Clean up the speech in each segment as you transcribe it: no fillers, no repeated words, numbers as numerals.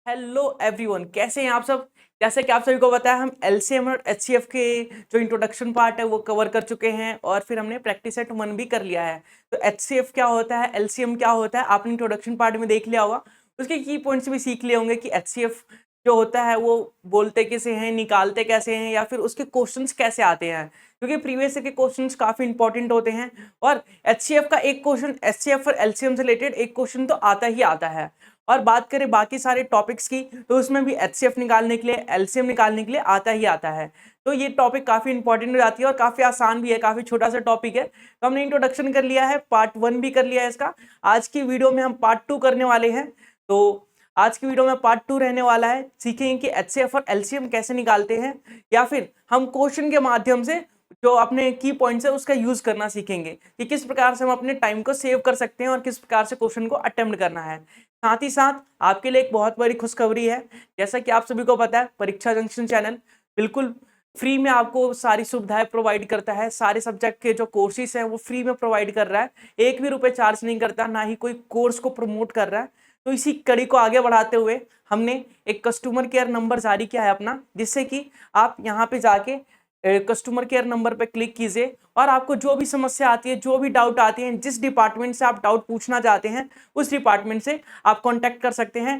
Hello everyone, कैसे हैं आप सब। जैसे कि आप सभी को पता है, हम एलसीएम और एचसीएफ के जो इंट्रोडक्शन पार्ट है वो कवर कर चुके हैं और फिर हमने प्रैक्टिस सेट 1 भी कर लिया है। तो एचसीएफ क्या होता है, एलसीएम क्या होता है, आपने इंट्रोडक्शन पार्ट में देख लिया होगा। उसके की पॉइंट्स भी सीख लिए होंगे कि एचसीएफ जो होता है वो बोलते कैसे हैं, निकालते कैसे हैं, या फिर उसके क्वेश्चंस कैसे आते हैं, क्योंकि प्रीवियस के क्वेश्चंस काफी इंपॉर्टेंट होते हैं। और एचसीएफ का एक क्वेश्चन, एचसीएफ और एलसीएम से रिलेटेड एक क्वेश्चन तो आता ही आता है। और बात करें बाकी सारे टॉपिक्स की, तो उसमें भी एचसीएफ निकालने के लिए, एलसीएम निकालने के लिए आता ही आता है। तो ये टॉपिक काफी इंपॉर्टेंट हो जाती है और काफी आसान भी है, काफी छोटा सा टॉपिक है। तो हमने इंट्रोडक्शन कर लिया है, पार्ट 1 भी कर लिया है इसका। आज की वीडियो में हम पार्ट 2 करने वाले हैं। तो आज की वीडियो में पार्ट 2 रहने वाला है। सीखेंगे कि एचसीएफ और एलसीएम कैसे निकालते हैं, या फिर हम क्वेश्चन के माध्यम से जो अपने की पॉइंट्स है उसका यूज करना सीखेंगे कि किस प्रकार से हम अपने टाइम को सेव कर सकते हैं और किस प्रकार से क्वेश्चन को अटेम्प्ट करना है। साथ ही साथ आपके लिए एक बहुत बड़ी खुशखबरी है। जैसा कि आप सभी को पता है, परीक्षा जंक्शन चैनल बिल्कुल फ्री में आपको सारी सुविधाएं प्रोवाइड करता है। सारे सब्जेक्ट के जो कोर्सेज हैं वो फ्री में प्रोवाइड कर रहा है, एक भी रुपए चार्ज नहीं करता, ना ही कोई कोर्स को प्रमोट कर रहा है। तो इसी कड़ी को आगे बढ़ाते हुए हमने एक कस्टमर केयर नंबर जारी किया है अपना, जिससे कि आप यहाँ पे जाके कस्टमर केयर नंबर पे क्लिक कीजिए और आपको जो भी समस्या आती है, जो भी डाउट आती है, जिस डिपार्टमेंट से आप डाउट पूछना चाहते हैं उस डिपार्टमेंट से आप कांटेक्ट कर सकते हैं।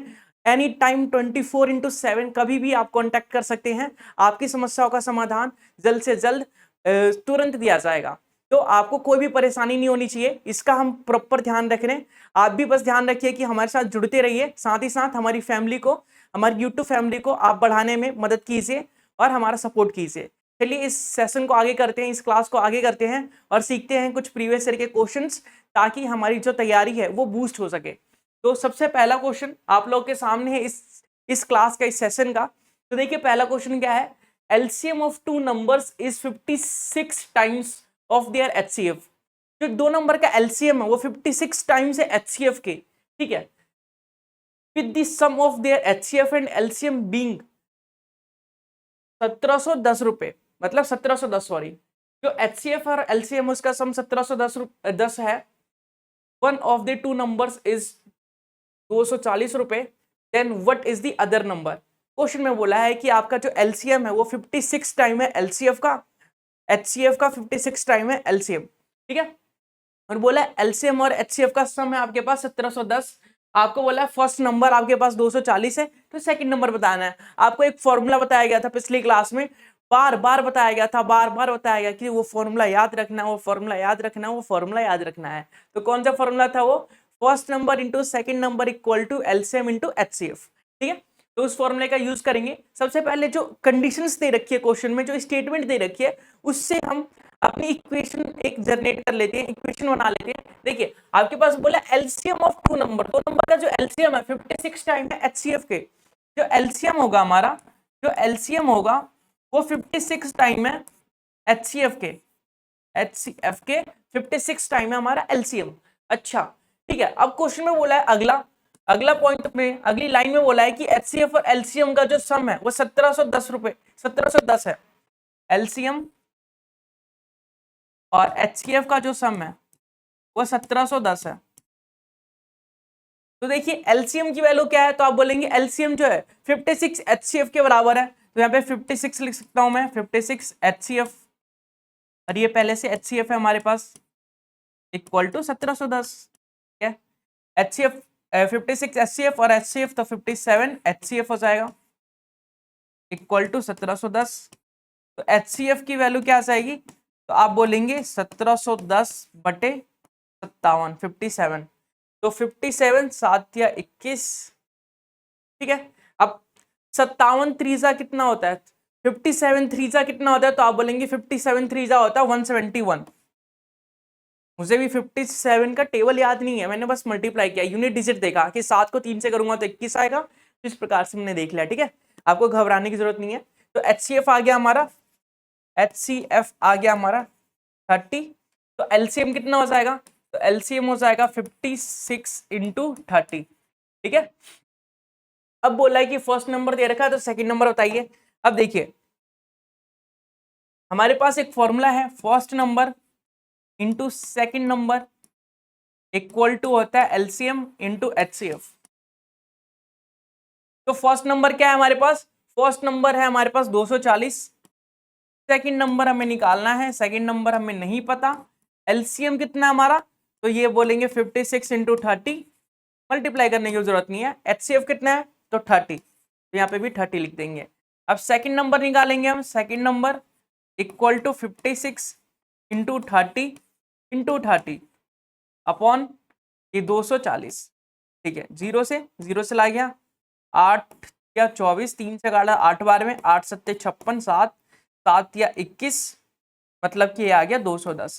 एनी टाइम 24/7 कभी भी आप कांटेक्ट कर सकते हैं। आपकी समस्याओं का समाधान जल्द से जल्द तुरंत दिया जाएगा। तो आपको कोई भी परेशानी नहीं होनी चाहिए, इसका हम प्रॉपर ध्यान रख रहे हैं। आप भी बस ध्यान रखिए कि हमारे साथ जुड़ते रहिए, साथ ही साथ हमारी फैमिली को, हमारी यूट्यूब फैमिली को आप बढ़ाने में मदद कीजिए और हमारा सपोर्ट कीजिए। चलिए इस सेशन को आगे करते हैं, इस क्लास को आगे करते हैं और सीखते हैं कुछ प्रीवियस ईयर के क्वेश्चंस, ताकि हमारी जो तैयारी है वो बूस्ट हो सके। तो सबसे पहला क्वेश्चन आप लोग के सामने है इस क्लास का, इस सेशन का। तो देखिए पहला क्वेश्चन क्या है, LCM of two numbers is 56 times of their HCF. जो दो नंबर का एलसीएम है वो 56 टाइम्स है एचसीएफ के, ठीक है। With the sum of their HCF and LCM being 1710 रुपए, मतलब 1710, सॉरी, जो एचसीएफ और एलसीएम उसका सम 1710 है। One of the two numbers is 240 रुपए, then what is the other number. Question में बोला है कि आपका जो एलसीएम है वो 56 टाइम है एलसीएफ का, एचसीएफ का 56 टाइम है एलसीएम, ठीक है। और बोला एलसीएम और एचसीएफ का सम है आपके पास 1710। आपको बोला फर्स्ट नंबर आपके पास 240 है, तो सेकंड नंबर बताना है। आपको एक फॉर्मूला बताया गया था पिछली क्लास में, बार बार बताया गया था, बार बार बताया गया कि वो फॉर्मूला याद रखना है, वो फॉर्मूला याद रखना है, वो फॉर्मूला याद रखना है। तो कौन सा फॉर्मूला था वो, first number into second number equal to LCM into HCF, ठीक है। तो उस फॉर्मूले का यूज करेंगे। सबसे पहले जो कंडीशंस दे रखी है क्वेश्चन में, जो स्टेटमेंट दे रखी है, उससे हम अपनी इक्वेशन एक जनरेट कर लेते हैं, इक्वेशन बना लेते हैं। देखिए आपके पास बोला एलसीएम ऑफ टू नंबर, दो नंबर का जो एलसीएम है 56 टाइम है एचसीएफ के। जो एलसीएम होगा हमारा, जो एलसीएम होगा वो 56 टाइम है एचसीएफ के, एचसीएफ के 56 टाइम है हमारा एलसीएम। अच्छा ठीक है, अब क्वेश्चन में बोला है अगला अगला पॉइंट में, अगली लाइन में बोला है कि एचसीएफ और एलसीएम का जो सम है वो 1710 रुपए, 1710 है एलसीएम, और एचसीएफ का जो सम है वो 1710 है। तो देखिए एलसीएम की वैल्यू क्या है, तो आप बोलेंगे एलसीएम जो है 56 एचसीएफ के बराबर है। तो यहाँ पे 56 लिख सकता हूं मैं, 56 एचसीएफ, और ये पहले से एचसीएफ है हमारे पास, इक्वल टू 1710, ठीक है। एचसीएफ 56 एचसीएफ और एचसीएफ तो 57 एचसीएफ हो जाएगा, इक्वल टू 1710। तो एचसीएफ की वैल्यू क्या आ जाएगी, तो आप बोलेंगे 1710 बटे 57, 57। तो 57 7 या 21, ठीक है। अब 57 3 कितना होता है, 57 3 कितना होता है, तो आप बोलेंगे 57 3 होता है 171। मुझे भी 57 का टेबल याद नहीं है, मैंने बस मल्टीप्लाई किया, यूनिट डिजिट देखा कि 7 को 3 से करूंगा तो 21 आएगा। इस प्रकार से मैंने देख लिया, ठीक है। आपको घबराने की जरूरत नहीं है। तो एचसीएफ आ गया हमारा, एचसीएफ आ गया हमारा 30। तो एलसीएम कितना हो जाएगा, तो एलसीएम हो जाएगा 56 इंटू 30, ठीक है। अब बोला है कि फर्स्ट नंबर दे रखा है, तो सेकंड नंबर बताइए। अब देखिए हमारे पास एक फॉर्मूला है, first number into second number equal to होता है एलसीएम इंटू एचसीएफ। तो फर्स्ट नंबर क्या है हमारे पास, फर्स्ट नंबर है हमारे पास 240, सेकंड नंबर हमें निकालना है, सेकंड नंबर हमें नहीं पता, एलसीएम कितना है हमारा, तो ये बोलेंगे 56 इंटू 30, मल्टीप्लाई करने की जरूरत नहीं है, एचसीएफ कितना है तो 30, तो यहाँ पे भी 30 लिख देंगे। अब सेकंड नंबर निकालेंगे हम, second number equal to 56 into 30 upon ये 240, ठीक है, जीरो से ला गया 8 या 24, 3 से काटा 8 बार में, 8 सत्ते 56, 7 या 21, मतलब कि ये आ गया 210।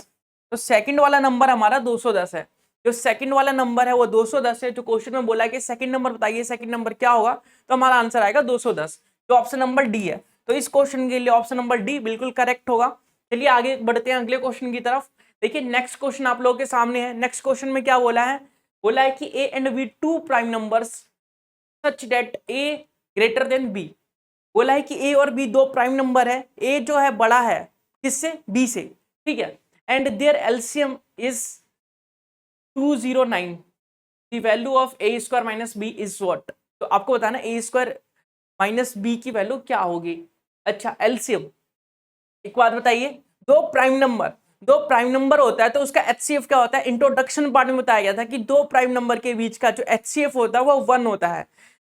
तो सेकंड वाला नंबर हमारा 210 है, जो सेकंड वाला नंबर है वो 210 है। जो क्वेश्चन में बोला है कि सेकंड नंबर बताइए, सेकंड नंबर क्या होगा, तो हमारा आंसर आएगा 210, जो ऑप्शन नंबर डी है। तो इस क्वेश्चन के लिए ऑप्शन नंबर डी बिल्कुल करेक्ट होगा। चलिए आगे बढ़ते हैं अगले क्वेश्चन की तरफ। देखिए नेक्स्ट क्वेश्चन आप लोगों के सामने है। नेक्स्ट क्वेश्चन में क्या बोला है, बोला है कि A and B two prime numbers such that A greater than B. बोला है कि ए और बी दो प्राइम नंबर है, ए जो है बड़ा है किससे, बी से, ठीक है, and their LCM is 209, the value of A square minus B is what. तो आपको बताना ए स्क्वायर माइनस बी की वैल्यू क्या होगी। अच्छा एलसीएम, एक बात बताइए, दो प्राइम नंबर होता है तो उसका एचसीएफ क्या होता है। इंट्रोडक्शन पार्ट में बताया गया था कि दो प्राइम नंबर के बीच का जो एचसीएफ होता है वो 1 होता है।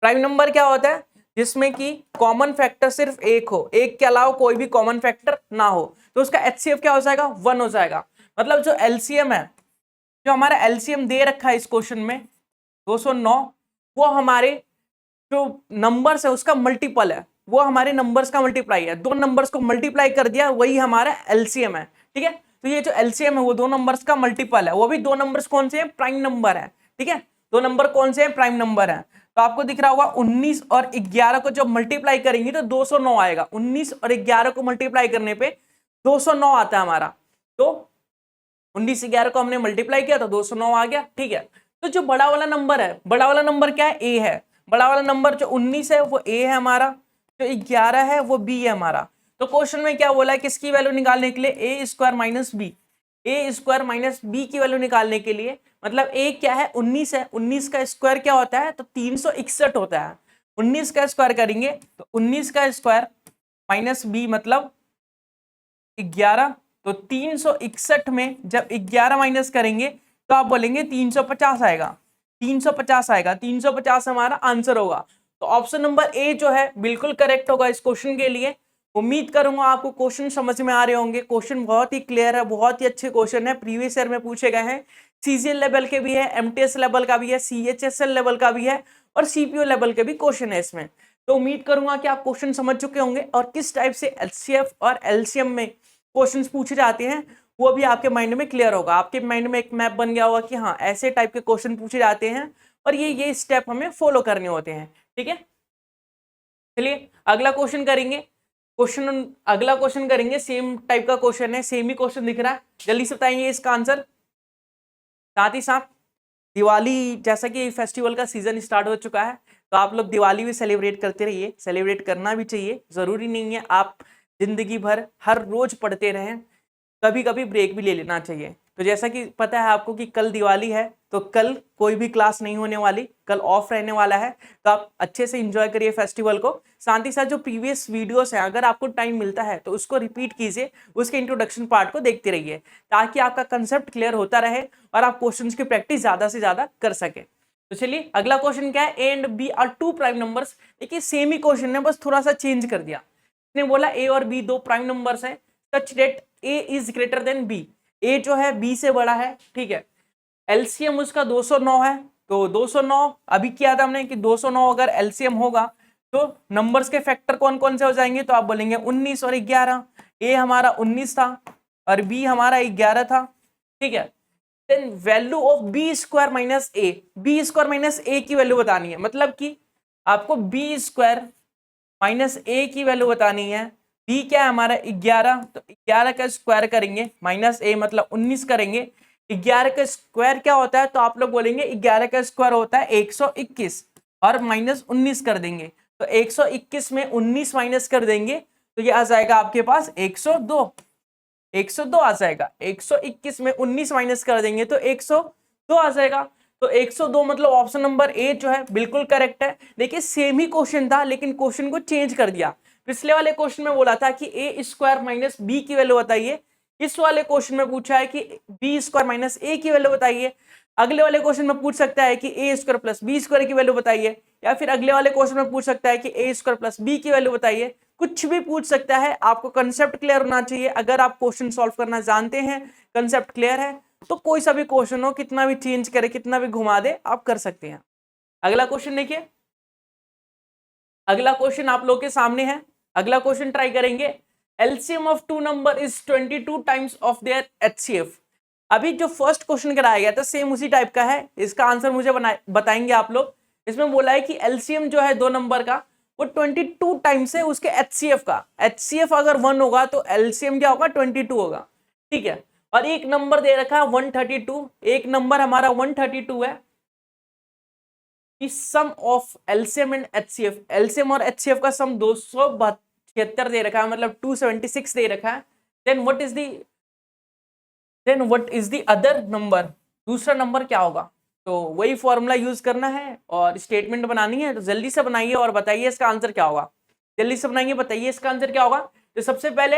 प्राइम नंबर क्या होता है, जिसमें कि कॉमन फैक्टर सिर्फ एक हो, एक के अलावा कोई भी कॉमन फैक्टर ना हो, तो उसका एचसीएफ क्या हो जाएगा, 1 हो जाएगा। मतलब जो एलसीएम है, जो हमारा एलसीएम दे रखा है इस क्वेश्चन में 209, वो हमारे जो नंबर्स है उसका मल्टीपल है, वो हमारे नंबर्स का मल्टीप्लाई है। दो नंबर्स को मल्टीप्लाई कर दिया, वही हमारा एलसीएम है, ठीक है। तो ये जो एलसीएम है वो दो नंबर्स का मल्टीपल है, वो भी दो नंबर्स कौन से हैं, प्राइम नंबर है, ठीक है। दो नंबर कौन से हैं, प्राइम नंबर है। तो आपको दिख रहा होगा 19 और 11 को जब मल्टीप्लाई करेंगे तो 209 आएगा। 19 और 11 को मल्टीप्लाई करने पे 209 आता है हमारा। तो 19 11 को हमने मल्टीप्लाई किया तो 209 आ गया, ठीक है। तो जो बड़ा वाला नंबर है, बड़ा वाला नंबर क्या है, ए है। बड़ा वाला नंबर जो 19 है वो ए है हमारा, जो 11 है वो बी है हमारा। तो क्वेश्चन में क्या बोला है, किसकी वैल्यू निकालने के लिए, ए स्क्वायर माइनस बी, ए स्क्वायर माइनस बी की वैल्यू निकालने के लिए, मतलब ए क्या है 19 है, 19 का स्क्वायर क्या होता है तो 361 होता है। 19 का स्क्वायर करेंगे तो 19 का स्क्वायर माइनस बी मतलब 11, तो 361 में जब 11 माइनस करेंगे तो आप बोलेंगे 350 आएगा, 350 आएगा, 350 हमारा आंसर होगा। तो ऑप्शन नंबर ए जो है बिल्कुल करेक्ट होगा इस क्वेश्चन के लिए। उम्मीद करूंगा आपको क्वेश्चन समझ में आ रहे होंगे। क्वेश्चन बहुत ही क्लियर है, बहुत ही अच्छे क्वेश्चन है, प्रीवियस ईयर में पूछे गए हैं। सीजीएल लेवल के भी है, एमटीएस लेवल का भी है, सीएचएसएल लेवल का भी है और सीपीओ लेवल के भी क्वेश्चन है इसमें। तो उम्मीद करूंगा कि आप क्वेश्चन समझ चुके होंगे और किस टाइप से एचसीएफ और एलसीएम में क्वेश्चंस पूछे जाते हैं वो भी आपके माइंड में क्लियर होगा। आपके माइंड में एक मैप बन गया होगा कि हाँ ऐसे टाइप के क्वेश्चन पूछे जाते हैं और ये स्टेप हमें फॉलो करने होते हैं, ठीक है। चलिए अगला क्वेश्चन करेंगे, अगला क्वेश्चन करेंगे, सेम टाइप का क्वेश्चन है, सेम ही क्वेश्चन दिख रहा है, जल्दी से बताएंगे इसका आंसर। साथ ही साथ दिवाली जैसा कि फेस्टिवल का सीजन स्टार्ट हो चुका है तो आप लोग दिवाली भी सेलिब्रेट करते रहिए, सेलिब्रेट करना भी चाहिए, जरूरी नहीं है आप जिंदगी भर हर रोज पढ़ते रहें, कभी कभी ब्रेक भी ले लेना चाहिए। तो जैसा कि पता है आपको कि कल दिवाली है तो कल कोई भी क्लास नहीं होने वाली, कल ऑफ रहने वाला है, तो आप अच्छे से एंजॉय करिए फेस्टिवल को। साथ ही साथ जो प्रीवियस वीडियोस हैं अगर आपको टाइम मिलता है तो उसको रिपीट कीजिए, उसके इंट्रोडक्शन पार्ट को देखते रहिए ताकि आपका कंसेप्ट क्लियर होता रहे और आप क्वेश्चंस की प्रैक्टिस ज्यादा से ज्यादा कर सके। तो चलिए अगला क्वेश्चन क्या है, A and B are two prime numbers. देखिए सेम ही क्वेश्चन है, बस थोड़ा सा चेंज कर दिया। इसने बोला ए और बी दो प्राइम नंबर्स हैं such that A is greater than B, A जो है बी से बड़ा है, ठीक है। एलसीएम उसका 209 है, तो 209 अभी किया था हमने कि 209 अगर एलसीएम होगा तो नंबर्स के फैक्टर कौन कौन से हो जाएंगे, तो आप बोलेंगे 19 और 11। ए हमारा 19 था और बी हमारा 11 था, ठीक है। Then value of B square minus A, B square minus A की वैल्यू बतानी है, मतलब कि आपको बी स्क्वायर माइनस ए की वैल्यू बतानी है। बी क्या है हमारा 11, तो 11 का स्क्वायर करेंगे माइनस ए मतलब 19 करेंगे। 11 का स्क्वायर क्या होता है, तो आप लोग बोलेंगे 11 का स्क्वायर होता है 121 और माइनस 19 कर देंगे, तो 121 में 19 माइनस कर देंगे तो ये आ जाएगा आपके पास 102, 102 आ जाएगा। 121 में 19 माइनस कर देंगे तो 102 आ जाएगा। तो 102 मतलब ऑप्शन नंबर ए जो है बिल्कुल करेक्ट है। देखिए सेम ही क्वेश्चन था लेकिन क्वेश्चन को चेंज कर दिया। पिछले वाले क्वेश्चन में बोला था कि ए स्क्वायर माइनस बी की वैल्यू बताइए, इस वाले क्वेश्चन में पूछा है कि बी स्क्वायर माइनस ए की वैल्यू बताइए। अगले वाले क्वेश्चन में पूछ सकता है कि ए स्क्वायर प्लस बी स्क्वायर की वैल्यू बताइए, या फिर अगले वाले क्वेश्चन में पूछ सकता है कि ए स्क्वायर प्लस बी की वैल्यू बताइए। कुछ भी पूछ सकता है, आपको कंसेप्ट क्लियर होना चाहिए। अगर आप क्वेश्चन सॉल्व करना जानते हैं, कंसेप्ट क्लियर है, तो कोई सा भी क्वेश्चन हो, कितना भी चेंज करे, कितना भी घुमा दे, आप कर सकते हैं। अगला क्वेश्चन देखिए, अगला क्वेश्चन आप लोग के सामने है। अगला क्वेश्चन ट्राई करेंगे। LCM of two number is 22 times of their HCF. अभी जो फर्स्ट क्वेश्चन कराया गया था सेम उसी टाइप का है, इसका आंसर मुझे बताएंगे आप लोग। इसमें बोला है कि एलसीएम जो है दो नंबर का वो 22 टाइम्स है उसके एचसीएफ का। एचसीएफ अगर 1 होगा तो एलसीएम क्या होगा, 22 होगा। ठीक है, और एक नंबर दे रखा है 132, एक नंबर हमारा 132 है। कि sum of LCM and HCF, LCM और एचसीएफ का सम 272 दे रखा है, मतलब 276 दे रखा है। Then what is the other number, दूसरा नंबर क्या होगा। तो वही फॉर्मूला यूज करना है और स्टेटमेंट बनानी है। तो जल्दी से बनाइए और बताइए इसका आंसर क्या होगा। जल्दी से बनाइए, बताइए इसका आंसर क्या होगा। तो सबसे पहले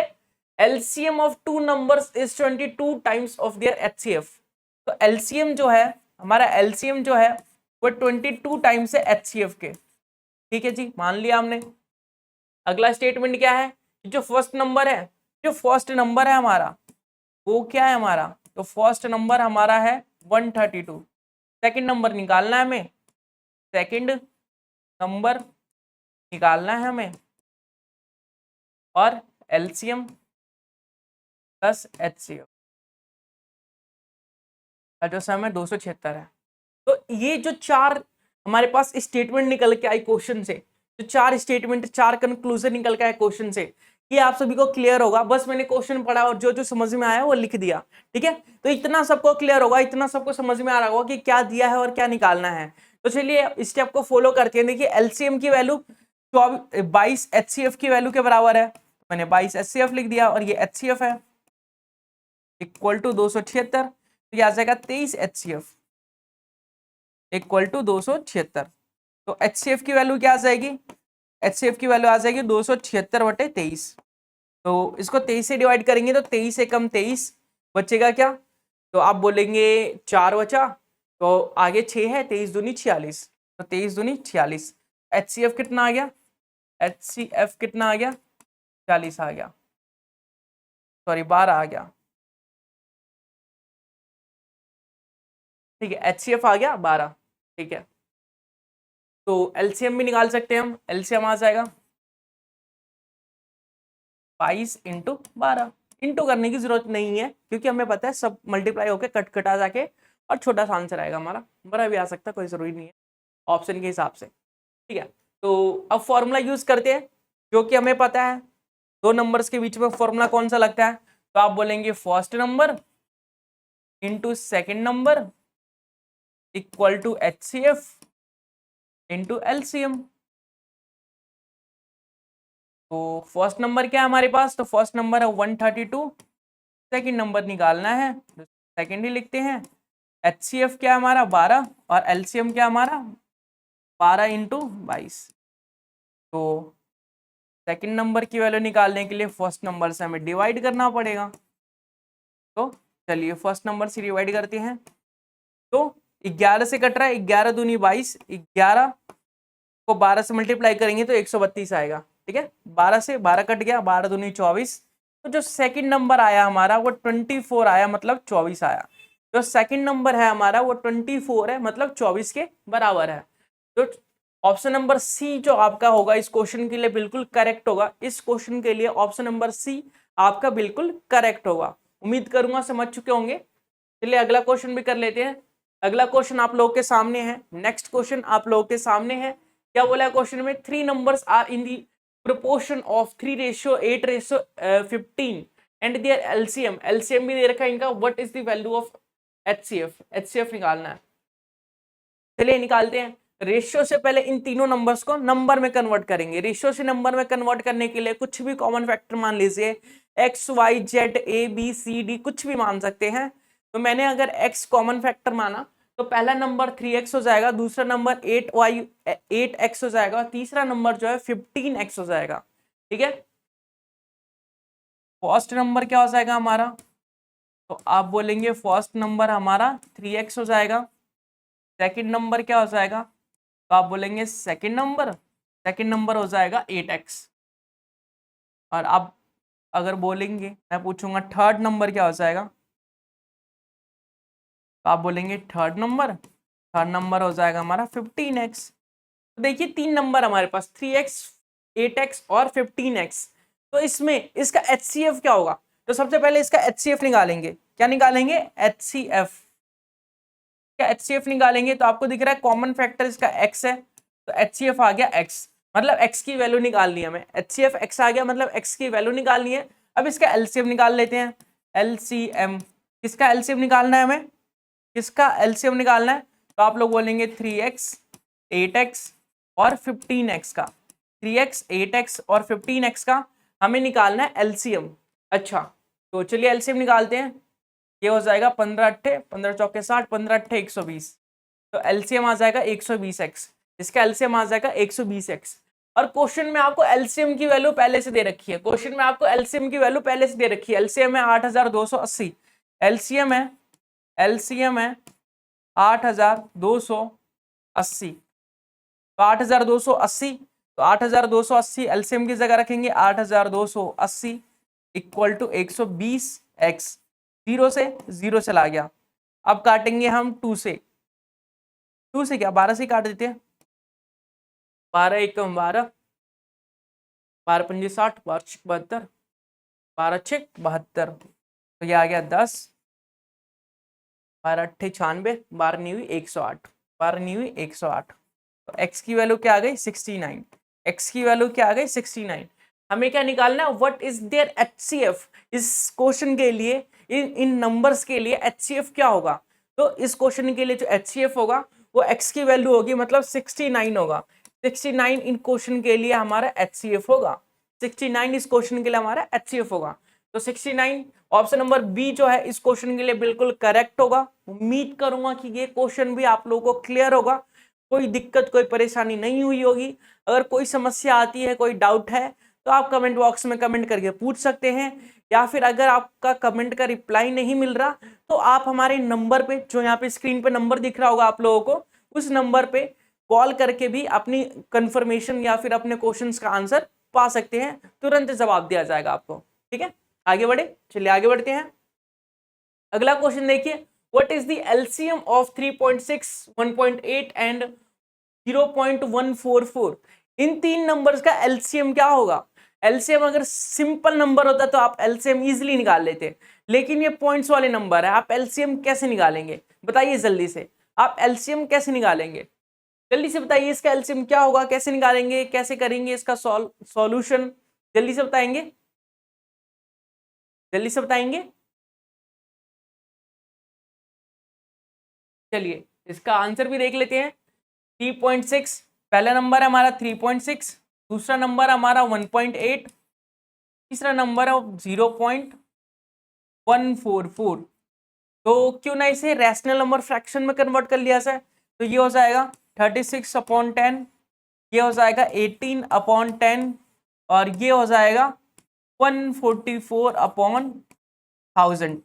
LCM of two numbers is 22 times of their HCF. तो एलसीएम जो है हमारा, एलसीएम जो है वो 22 टाइम्स है एचसीएफ के। ठीक है जी, मान लिया हमने। अगला स्टेटमेंट क्या है, जो फर्स्ट नंबर है, जो फर्स्ट नंबर है हमारा वो क्या है हमारा, तो फर्स्ट नंबर हमारा है 132। सेकंड नंबर निकालना है हमें, सेकंड नंबर निकालना है हमें, और एलसीएम प्लस एचसीएफ का जो सम है 276 है। तो ये जो चार हमारे पास स्टेटमेंट निकल के आई क्वेश्चन से, जो चार स्टेटमेंट, चार कंक्लूजन निकल के आए क्वेश्चन से, ये आप सभी को क्लियर होगा। बस मैंने क्वेश्चन पढ़ा और जो जो समझ में आया वो लिख दिया। ठीक है, तो इतना सबको क्लियर होगा, इतना सबको समझ में आ रहा होगा कि क्या दिया है और क्या निकालना है। तो चलिए स्टेप को फॉलो करते हैं। देखिए एलसीएम की वैल्यू 22 एचसीएफ की वैल्यू के बराबर है। मैंने 22 एचसीएफ लिख दिया और ये एचसीएफ है, इक्वल टू 276, तो ये आ जाएगा 23 एचसीएफ इक्वल टू 276। तो एचसीएफ की वैल्यू क्या आ जाएगी, एचसीएफ की वैल्यू आ जाएगी 276/23। तो इसको 23 से डिवाइड करेंगे तो 23 से कम 23 बचेगा क्या, तो आप बोलेंगे 4 बचा, तो आगे 6 है, 23 दूनी 46, तो 23 दूनी 46। एचसीएफ कितना आ गया, एचसीएफ कितना आ गया, 40 आ गया, सॉरी 12 आ गया। ठीक है, एचसीएफ आ गया 12। ठीक है, तो एलसीएम भी निकाल सकते हैं हम। एलसीएम आ जाएगा 22 इंटू 12। इंटू करने की जरूरत नहीं है क्योंकि हमें पता है सब मल्टीप्लाई होकर कट कटा जाके और छोटा सा आंसर आएगा हमारा, बड़ा भी आ सकता है, कोई जरूरी नहीं है ऑप्शन के हिसाब से। ठीक है, तो अब फॉर्मूला यूज करते हैं जो कि हमें पता है। दो नंबर्स के बीच में फॉर्मूला कौन सा लगता है, तो आप बोलेंगे first number into second number equal to HCF into LCM. तो फर्स्ट नंबर क्या है हमारे पास, तो फर्स्ट नंबर है 132, सेकंड नंबर निकालना है, सेकंड ही लिखते हैं। एचसीएफ क्या है हमारा 12 और एलसीएम क्या हमारा 12 इंटू 22। तो सेकंड नंबर की वैल्यू निकालने के लिए फर्स्ट नंबर से हमें डिवाइड करना पड़ेगा। तो चलिए फर्स्ट नंबर से डिवाइड करते हैं। तो 11 से कट रहा है, 11 दूनी 22, 11 को 12 से मल्टीप्लाई करेंगे तो 132 आएगा। ठीक है, 12 से 12 कट गया, 12 दूनी 24। तो जो सेकंड नंबर आया हमारा वो 24 आया, मतलब 24 आया। जो सेकंड नंबर है हमारा वो 24 है, मतलब 24 के बराबर है। तो ऑप्शन नंबर सी जो आपका होगा इस क्वेश्चन के लिए बिल्कुल करेक्ट होगा। इस क्वेश्चन के लिए ऑप्शन नंबर सी आपका बिल्कुल करेक्ट होगा। उम्मीद करूंगा समझ चुके होंगे। चलिए अगला क्वेश्चन भी कर लेते हैं। अगला क्वेश्चन आप लोगों के सामने है, नेक्स्ट क्वेश्चन आप लोगों के सामने है। क्या बोला है क्वेश्चन में, 3 numbers are in the proportion of 3:8:15 and their LCM, LCM भी दे रखा है इनका, what is the value of HCF, HCF निकालना है। चलिए निकालते हैं। रेशियो से पहले इन तीनों नंबर्स को नंबर में कन्वर्ट करेंगे। रेशियो से नंबर में कन्वर्ट करने के लिए कुछ भी कॉमन फैक्टर मान लीजिए, X Y Z A B C D कुछ भी मान सकते हैं। तो मैंने अगर x कॉमन फैक्टर माना तो पहला नंबर 3x हो जाएगा, दूसरा नंबर 8x हो जाएगा, और तीसरा नंबर जो है 15x हो जाएगा। ठीक है, फर्स्ट नंबर क्या हो जाएगा हमारा, तो आप बोलेंगे फर्स्ट नंबर हमारा 3x हो जाएगा। सेकंड नंबर क्या हो जाएगा, तो आप बोलेंगे सेकंड नंबर हो जाएगा 8x। और आप अगर बोलेंगे, मैं पूछूंगा थर्ड नंबर क्या हो जाएगा, तो आप बोलेंगे थर्ड नंबर हो जाएगा हमारा 15x। तो देखिए 3 नंबर हमारे पास, 3x, 8x और 15x। तो इसमें इसका HCF क्या होगा, तो सबसे पहले इसका HCF निकालेंगे। क्या निकालेंगे, HCF। क्या HCF निकालेंगे, तो आपको दिख रहा है कॉमन फैक्टर इसका x है, तो HCF आ गया x, मतलब x की वैल्यू निकालनी है हमें। HCF x आ गया, मतलब x की वैल्यू निकालनी है। अब इसका LCM निकाल लेते हैं। LCM, किसका LCM निकालना है हमें, किसका LCM निकालना है, तो आप लोग बोलेंगे 3x, 8x और 15x का। 3x, 8x और 15x का हमें निकालना है LCM। अच्छा, तो चलिए LCM निकालते हैं। ये हो जाएगा 15 अट्ठे 15 चौके 60, 15 अट्ठे 120, तो LCM आ जाएगा 120x। इसका LCM आ जाएगा 120x। और क्वेश्चन में आपको LCM की वैल्यू पहले से दे रखी है, क्वेश्चन में आपको LCM की वैल्यू पहले से दे रखी है। LCM है 8280, LCM है 8280। तो 8280, तो 8280 LCM की जगह रखेंगे, 8280 इक्वल टू 120x। 0 चला गया। अब काटेंगे हम 2 से, 2 से क्या 12 से काट देते हैं। 12 एकम 12, 12 पंजे 60, 12 छक 72, 12 छक 72, तो ये आ गया 10, 12 अट्ठे 96, 12 नी हुई 108, 12 नी हुई 108। तो x की वैल्यू क्या आ गई 69, x की वैल्यू क्या आ गई 69। हमें क्या निकालना है, व्हाट इज देयर HCF। इस क्वेश्चन के लिए, इन नंबर्स के लिए HCF क्या होगा, तो इस क्वेश्चन के लिए जो HCF होगा वो x की वैल्यू होगी, मतलब 69 होगा। 69 इन क्वेश्चन के लिए हमारा HCF होगा, 69 इस क्वेश्चन के लिए हमारा HCF होगा। तो 69 ऑप्शन नंबर बी जो है इस क्वेश्चन के लिए बिल्कुल करेक्ट होगा। उम्मीद करूंगा कि ये क्वेश्चन भी आप लोगों को क्लियर होगा, कोई दिक्कत कोई परेशानी नहीं हुई होगी। अगर कोई समस्या आती है, कोई डाउट है, तो आप कमेंट बॉक्स में कमेंट करके पूछ सकते हैं, या फिर अगर आपका कमेंट का रिप्लाई नहीं मिल रहा तो आप हमारे नंबर पे, जो यहाँ पे स्क्रीन पे नंबर दिख रहा होगा आप लोगों को, उस नंबर पे कॉल करके भी अपनी कंफर्मेशन या फिर अपने क्वेश्चंस का आंसर पा सकते हैं। तुरंत जवाब दिया जाएगा आपको। ठीक है, आगे बढ़े, चलिए आगे बढ़ते हैं। अगला क्वेश्चन देखिए, what is the LCM of 3.6, 1.8 and 0.144। In 3 numbers का LCM क्या होगा। LCM अगर सिंपल नंबर होता तो आप LCM इजीली निकाल लेते, लेकिन ये पॉइंट्स वाले नंबर है, आप LCM कैसे निकालेंगे, बताइए जल्दी से। आप LCM कैसे निकालेंगे, जल्दी से बताइए। इसका LCM क्या होगा, कैसे निकालेंगे, कैसे करेंगे इसका सॉल्यूशन, जल्दी से बताएंगे, जल्दी से बताएंगे। चलिए इसका आंसर भी देख लेते हैं। 3.6 पहला नंबर है हमारा, 3.6 दूसरा नंबर हमारा 1.8, तीसरा नंबर है 0.144। तो क्यों ना इसे रैशनल नंबर फ्रैक्शन में कन्वर्ट कर लिया जाए, तो ये हो जाएगा 36/10, ये हो जाएगा 18/10, और ये हो जाएगा 144/1000।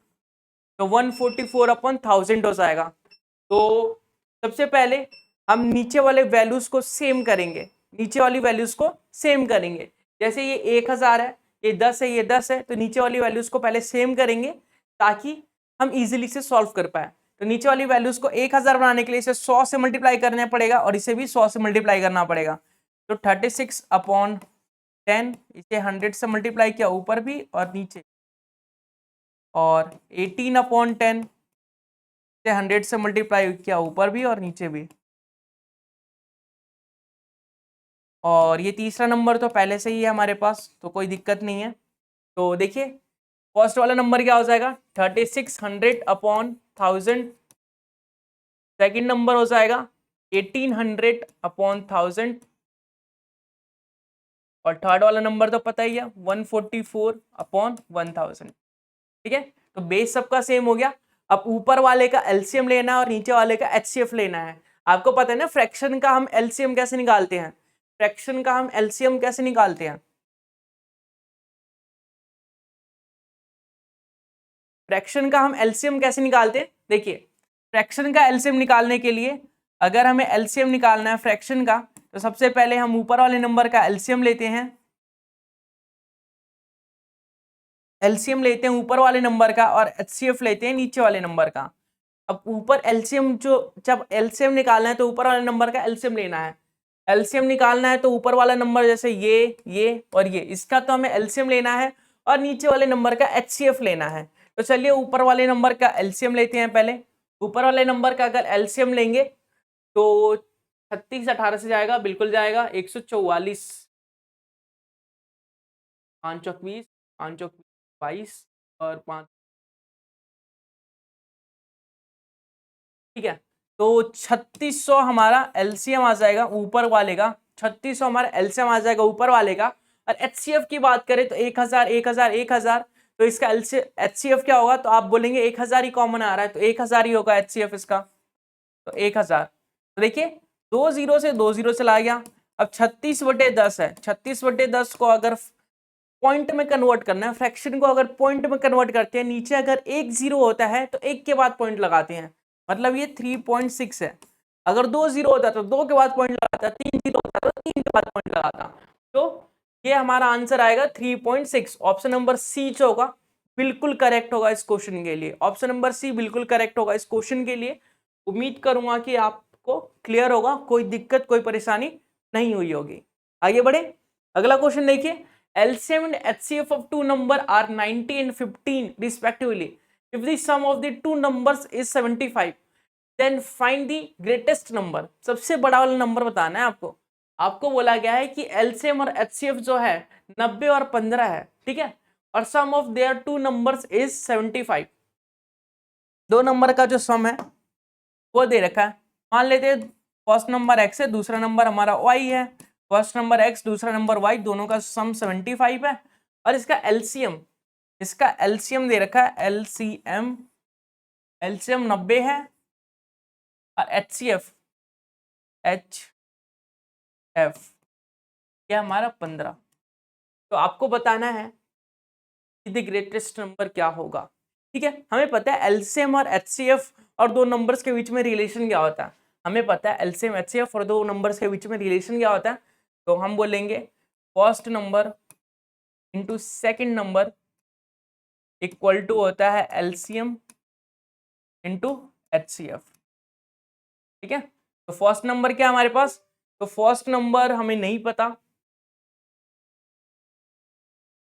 तो 144/1000 हो जाएगा। तो सबसे पहले हम नीचे वाले वैल्यूज को सेम करेंगे, नीचे वाली वैल्यूज को सेम करेंगे। जैसे ये 1000 है, ये 10 है, ये 10 है, तो नीचे वाली वैल्यूज को पहले सेम करेंगे ताकि हम इजीली से सॉल्व कर पाए। तो नीचे वाली वैल्यूज को 1000 बनाने के लिए इसे 100 से मल्टीप्लाई करना पड़ेगा, और इसे भी 100 से मल्टीप्लाई करना पड़ेगा। तो 36/10, इसे 100 से मल्टीप्लाई किया ऊपर भी और नीचे, और 18/10 से 100 से मल्टीप्लाई किया ऊपर भी और नीचे भी। और ये तीसरा नंबर तो पहले से ही है हमारे पास, तो कोई दिक्कत नहीं है। तो देखिए फर्स्ट वाला नंबर क्या हो जाएगा 3600/1000, सेकंड नंबर हो जाएगा 1800/1000, और थर्ड वाला नंबर तो पता ही है 144/1000। ठीक है, तो बेस सबका सेम हो गया। अब ऊपर वाले का एलसीएम लेना है और नीचे वाले का एचसीएफ लेना है। आपको पता है ना फ्रैक्शन का हम एलसीएम कैसे निकालते हैं, फ्रैक्शन का हम एलसीएम कैसे निकालते हैं, फ्रैक्शन का हम एलसीएम कैसे निकालते हैं। देखिए फ्रैक्शन का एलसीएम निकालने के लिए अगर हमें एलसीएम निकालना है फ्रैक्शन का, तो सबसे पहले हम ऊपर वाले नंबर का एलसीएम लेते हैं, एलसीएम लेते हैं ऊपर वाले नंबर का और एचसीएफ लेते हैं नीचे वाले नंबर का। अब ऊपर एलसीएम जब एलसीएम निकालना है तो ऊपर वाले नंबर का एलसीएम लेना है, एलसीएम निकालना है तो ऊपर वाला नंबर जैसे ये और ये, इसका तो हमें एलसीएम लेना है और नीचे वाले नंबर का एचसीएफ लेना है। तो चलिए ऊपर वाले नंबर का एलसीएम लेते हैं पहले। ऊपर वाले नंबर का अगर एलसीएम लेंगे तो 36 18 से जाएगा, बिल्कुल जाएगा, 144, 5 चौक 20, 5 चौक 22 और 5, ठीक है। तो 3600 हमारा एलसीएम आ जाएगा ऊपर वाले का, 3600 हमारा एलसीएम आ जाएगा ऊपर वाले का। और एचसीएफ की बात करें तो 1000 1000 1000, तो इसका एचसीएफ क्या होगा, तो आप बोलेंगे 1000 ही कॉमन आ रहा है तो 1000 ही होगा एचसीएफ इसका, तो 1000। तो देखिए 2 0 से 2 0 चला गया। अब 36/10 है, 36/10 को अगर पॉइंट में कन्वर्ट करना है, फ्रैक्शन को अगर पॉइंट में कन्वर्ट करते हैं, नीचे अगर 1 0 होता है तो 1 के बाद पॉइंट लगाते हैं, मतलब ये 3.6 है। अगर 2 0 होता तो 2 के बाद पॉइंट लगाता, 3 0 होता तो 3 के बाद पॉइंट लगाता। तो ये हमारा आंसर आएगा 3.6। ऑप्शन नंबर सी जो होगा बिल्कुल करेक्ट होगा इस क्वेश्चन के लिए, ऑप्शन नंबर सी बिल्कुल करेक्ट होगा इस क्वेश्चन के लिए। उम्मीद करूंगा कि आपको क्लियर होगा, कोई दिक्कत कोई परेशानी नहीं हुई होगी। आगे बढ़े, अगला क्वेश्चन देखिए। LCM and HCF of two number are 90 and 15 respectively. If the sum of the two numbers is 75, then find the greatest number. सबसे बड़ा वाला नंबर बताना है आपको। आपको बोला गया है कि LCM और HCF जो है 90 और 15 है, ठीक है, और sum of their two numbers is 75। दो नंबर का जो सम है वो दे रखा है। मान लेते हैं फर्स्ट नंबर x है, दूसरा नंबर हमारा y है। फर्स्ट नंबर x, दूसरा नंबर y, दोनों का सम 75 है। और इसका एलसीएम दे रखा है, एलसीएम 90 है और एचसीएफ क्या हमारा 15। तो आपको बताना है कि द ग्रेटेस्ट नंबर क्या होगा, ठीक है। हमें पता है एलसीएम और एचसीएफ और दो नंबर्स के बीच में रिलेशन क्या होता है, हमें पता है एलसीएम एचसीएफ और दो नंबर्स के बीच में रिलेशन क्या होता है। तो हम बोलेंगे first number into second number equal to होता है एलसीएम इंटू एचसीएफ, ठीक है। तो फर्स्ट नंबर क्या हमारे पास, तो फर्स्ट नंबर हमें नहीं पता,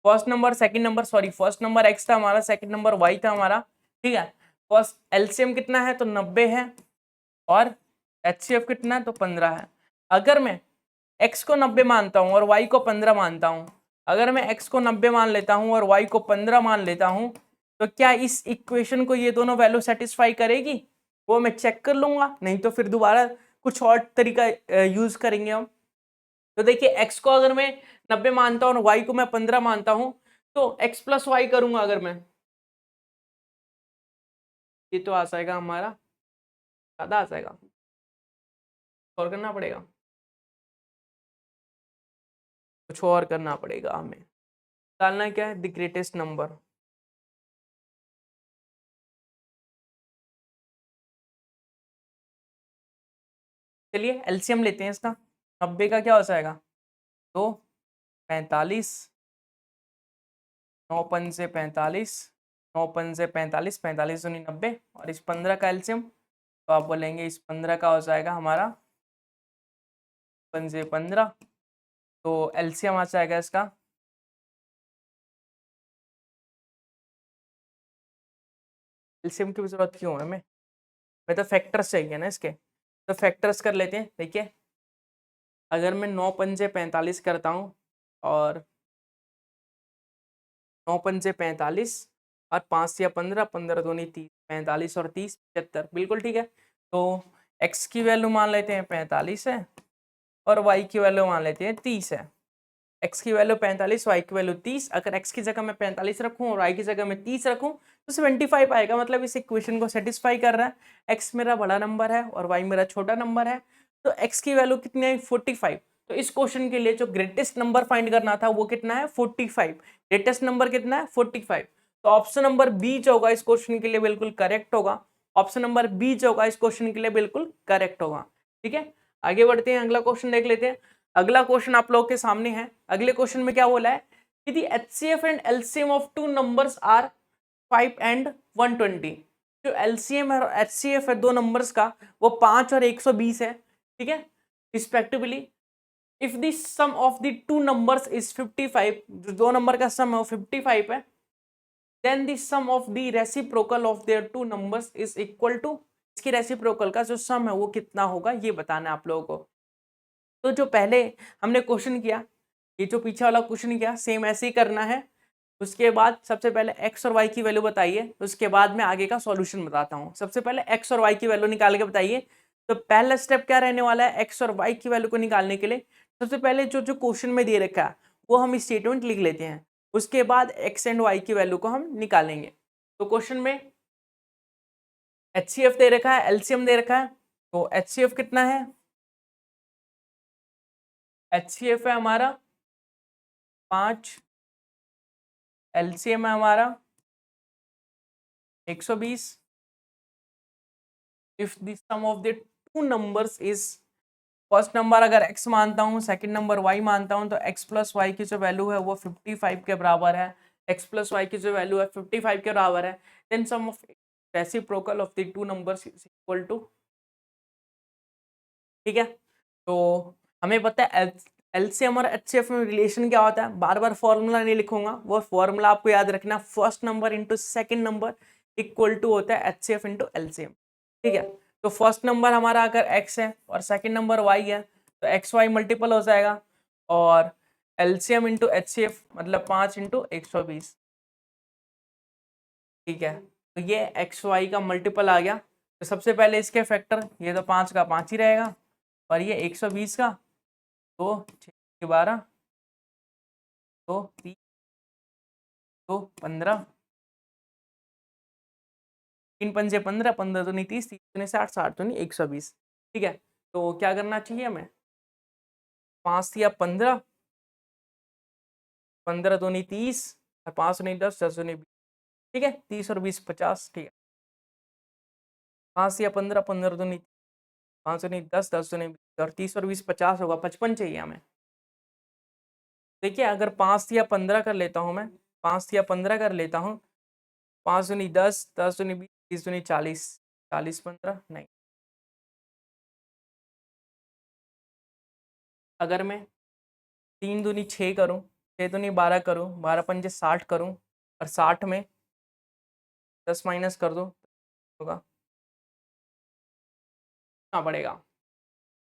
first number second number, sorry first number x था हमारा, सेकंड नंबर y था हमारा, ठीक है। फर्स्ट एलसीएम कितना है तो 90 है और एचसीएफ कितना है तो 15 है। अगर मैं x को 90 मानता हूं और y को 15 मानता हूं, अगर मैं x को 90 मान लेता हूं और y को 15 मान लेता हूं, तो क्या इस इक्वेशन को ये दोनों वैल्यू सेटिस्फाई करेगी, वो मैं चेक कर लूंगा, नहीं तो फिर दोबारा कुछ और तरीका यूज करेंगे हम। तो देखिए x को अगर मैं 90 मानता हूं और y को मैं 15 मानता हूं, तो x प्लस वाई करूंगा अगर मैं, ये तो आ जाएगा हमारा, ज्यादा आ जाएगा, और करना पड़ेगा, कुछ और करना पड़ेगा हमें। डालना क्या है, द ग्रेटेस्ट नंबर। चलिए एलसीएम लेते हैं इसका, 90 का क्या हो जाएगा, तो 45, 9 पन से 45, 9 पन से 45, 45 दूनी 90, और इस 15 का एलसीएम, तो आप बोलेंगे इस 15 का हो जाएगा हमारा 5 से 15, तो एलसीएम आ जाएगा इसका एलसीएम की जरूरत क्यों है हमें तो फैक्टर्स चाहिए ना इसके, तो फैक्टर्स कर लेते हैं। देखिए अगर मैं 9 पंजे 45 करता हूँ और 9 पंजे 45 और 5 या 15, 15 दूनी 30, 45 और 30 75, बिल्कुल ठीक है। तो x की वैल्यू मान लेते हैं 45 है और y की वैल्यू मान लेते हैं 30 है। x की वैल्यू 45, y की वैल्यू 30। अगर x की जगह मैं 45 रखूं और y की जगह मैं 30 रखूं तो 75 आएगा, मतलब इस इक्वेशन को सेटिस्फाई कर रहा है। x मेरा बड़ा नंबर है और y मेरा छोटा नंबर है, तो x की वैल्यू कितनी आई 45। तो इस क्वेश्चन के लिए जो ग्रेटेस्ट नंबर फाइंड करना था वो कितना है 45। ग्रेटेस्ट नंबर कितना है 45। तो ऑप्शन नंबर बी जो होगा इस क्वेश्चन के लिए बिल्कुल करेक्ट होगा। ऑप्शन नंबर बी जो होगा इस क्वेश्चन के लिए बिल्कुल करेक्ट होगा। ठीक है, आगे बढ़ते हैं, अगला क्वेश्चन देख लेते हैं। अगला क्वेश्चन आप लोगों के सामने है। अगले क्वेश्चन में क्या बोला है कि the HCF and LCM of two numbers are 5 and 120। जो एलसीएम और एचसीएफ है दो नंबर्स का वो 5 और 120 है, ठीक है, respectively. If the sum of the two numbers is 55, जो दो नंबर का सम है वो 55 है, then the sum of the reciprocal of their two numbers is equal to, इसकी रेसिप्रोकल का जो सम है वो कितना होगा ये बताना है आप लोगों को। तो जो पहले हमने क्वेश्चन किया, ये जो पीछे वाला क्वेश्चन किया सेम ऐसे ही करना है। उसके बाद सबसे पहले x और y की वैल्यू बताइए, उसके बाद मैं आगे का सॉल्यूशन बताता हूँ। सबसे पहले x और y की वैल्यू निकाल के बताइए। तो पहला स्टेप क्या रहने वाला है x और y की वैल्यू को निकालने के लिए, सबसे पहले जो जो क्वेश्चन में दे रखा है वो हम स्टेटमेंट लिख लेते हैं, उसके बाद x एंड y की वैल्यू को हम निकालेंगे। तो क्वेश्चन में HCF दे रखा है, LCM दे रखा है। तो HCF कितना है, HCF है हमारा 5, LCM है हमारा 120। If the sum of the two numbers is, first number अगर x मानता हूँ, सेकंड नंबर y मानता हूँ, तो x प्लस वाई की जो वैल्यू है वो 55 के बराबर है। x प्लस वाई की जो वैल्यू है 55 के बराबर है। Then sum of reciprocal of the two numbers is equal to, ठीक है। तो हमें पता है एलसीएम और एचसीएफ में रिलेशन क्या होता है, बार बार फॉर्मूला नहीं लिखूंगा, वो फॉर्मूला आपको याद रखना, first number into second number equal to होता है एचसीएफ इंटू एलसीएम, ठीक है। तो फर्स्ट नंबर हमारा अगर x है और सेकंड नंबर y है तो एक्स वाई मल्टीपल हो जाएगा, और एलसीएम इंटू एचसीएफ मतलब 5 इंटू 120, ठीक है। तो ये एक्स वाई का मल्टीपल आ गया। तो सबसे पहले इसके फैक्टर, ये तो 5 का 5 ही रहेगा, और ये 120 का, तो 6 12, तो 30, तो 15, 3 पंजे 15, 15 तो नहीं 30, 30 तो नहीं 60, 60 तो नहीं 120, ठीक है। तो क्या करना चाहिए हमें, 5 या 15, 15 तो नहीं 30, और 5 नहीं 10, 10 तो नहीं 20, ठीक है, 30 और 20 50, ठीक है। 5 या 15, 15 तो नहीं, 5 तो नहीं 10, 10 तो नहीं 20, और 30 और 20 50 होगा, 55 चाहिए हमें। देखिए अगर 5 या 15 कर लेता हूँ मैं, 5 या 15 कर लेता हूँ, 5 दूनी 10, 10 दूनी 20, 30 दूनी 40, 40 15 नहीं। अगर मैं 3 दूनी 6 करूँ, 6 दूनी 12 करूँ, 12 पंजे 60 करूँ, और 60 में 10 माइनस कर दो होगा कितना पड़ेगा,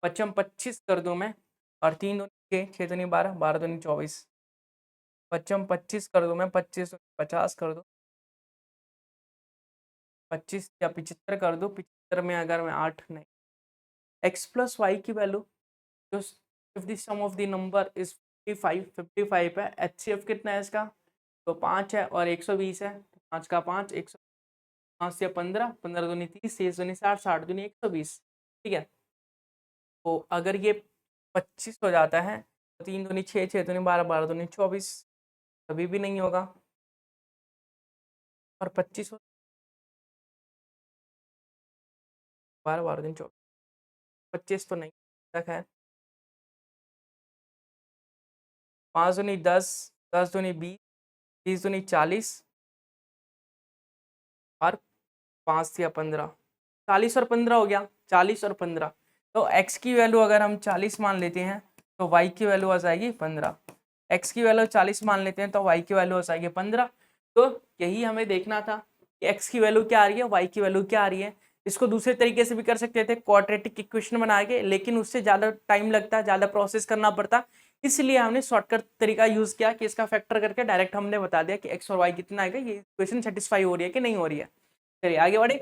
55 25 कर दूँ मैं, और 3 दूनी 6, 6 दूनी 12, 12 दूनी 24, 55 25 कर दूँ मैं, 25 50 कर दो, 25 या 75 कर दो, 75 में अगर मैं 8 नहीं, x प्लस वाई की वैल्यू जो if the sum of the number is 55 है, एचसीएफ कितना है इसका, तो 5 है और 120 है, 5 का 5, 100, 5 से 15, 15 दूनी 30, 6 दूनी 60, 60 दूनी 120, ठीक है। तो अगर ये 25 हो जाता है तो 3 दूनी 6, 6 दूनी 12, 12 दूनी 24, कभी भी नहीं होगा, और 25 हो 12, 12 दूनी 24, 25 तो नहीं तक है, 5 दूनी 10, 10 दूनी 20, 30 दूनी 40, और 5 या 15, 40 और 15 हो गया, 40 और 15। तो x की वैल्यू अगर हम 40 मान लेते हैं तो y की वैल्यू आ जाएगी 15। x की वैल्यू 40 मान लेते हैं तो y की वैल्यू आ जाएगी 15। तो यही हमें देखना था कि x की वैल्यू क्या आ रही है, y की वैल्यू क्या आ रही है। इसको दूसरे तरीके से भी कर सकते थे, क्वाड्रेटिक इक्वेशन बना के, लेकिन उससे ज़्यादा टाइम लगता, ज़्यादा प्रोसेस करना पड़ता, इसलिए हमने शॉर्टकट तरीका यूज किया कि इसका फैक्टर करके डायरेक्ट हमने बता दिया कि x और y कितना आएगा, ये इक्वेशन सेटिस्फाई हो रही है कि नहीं हो रही है। चलिए आगे बढ़े,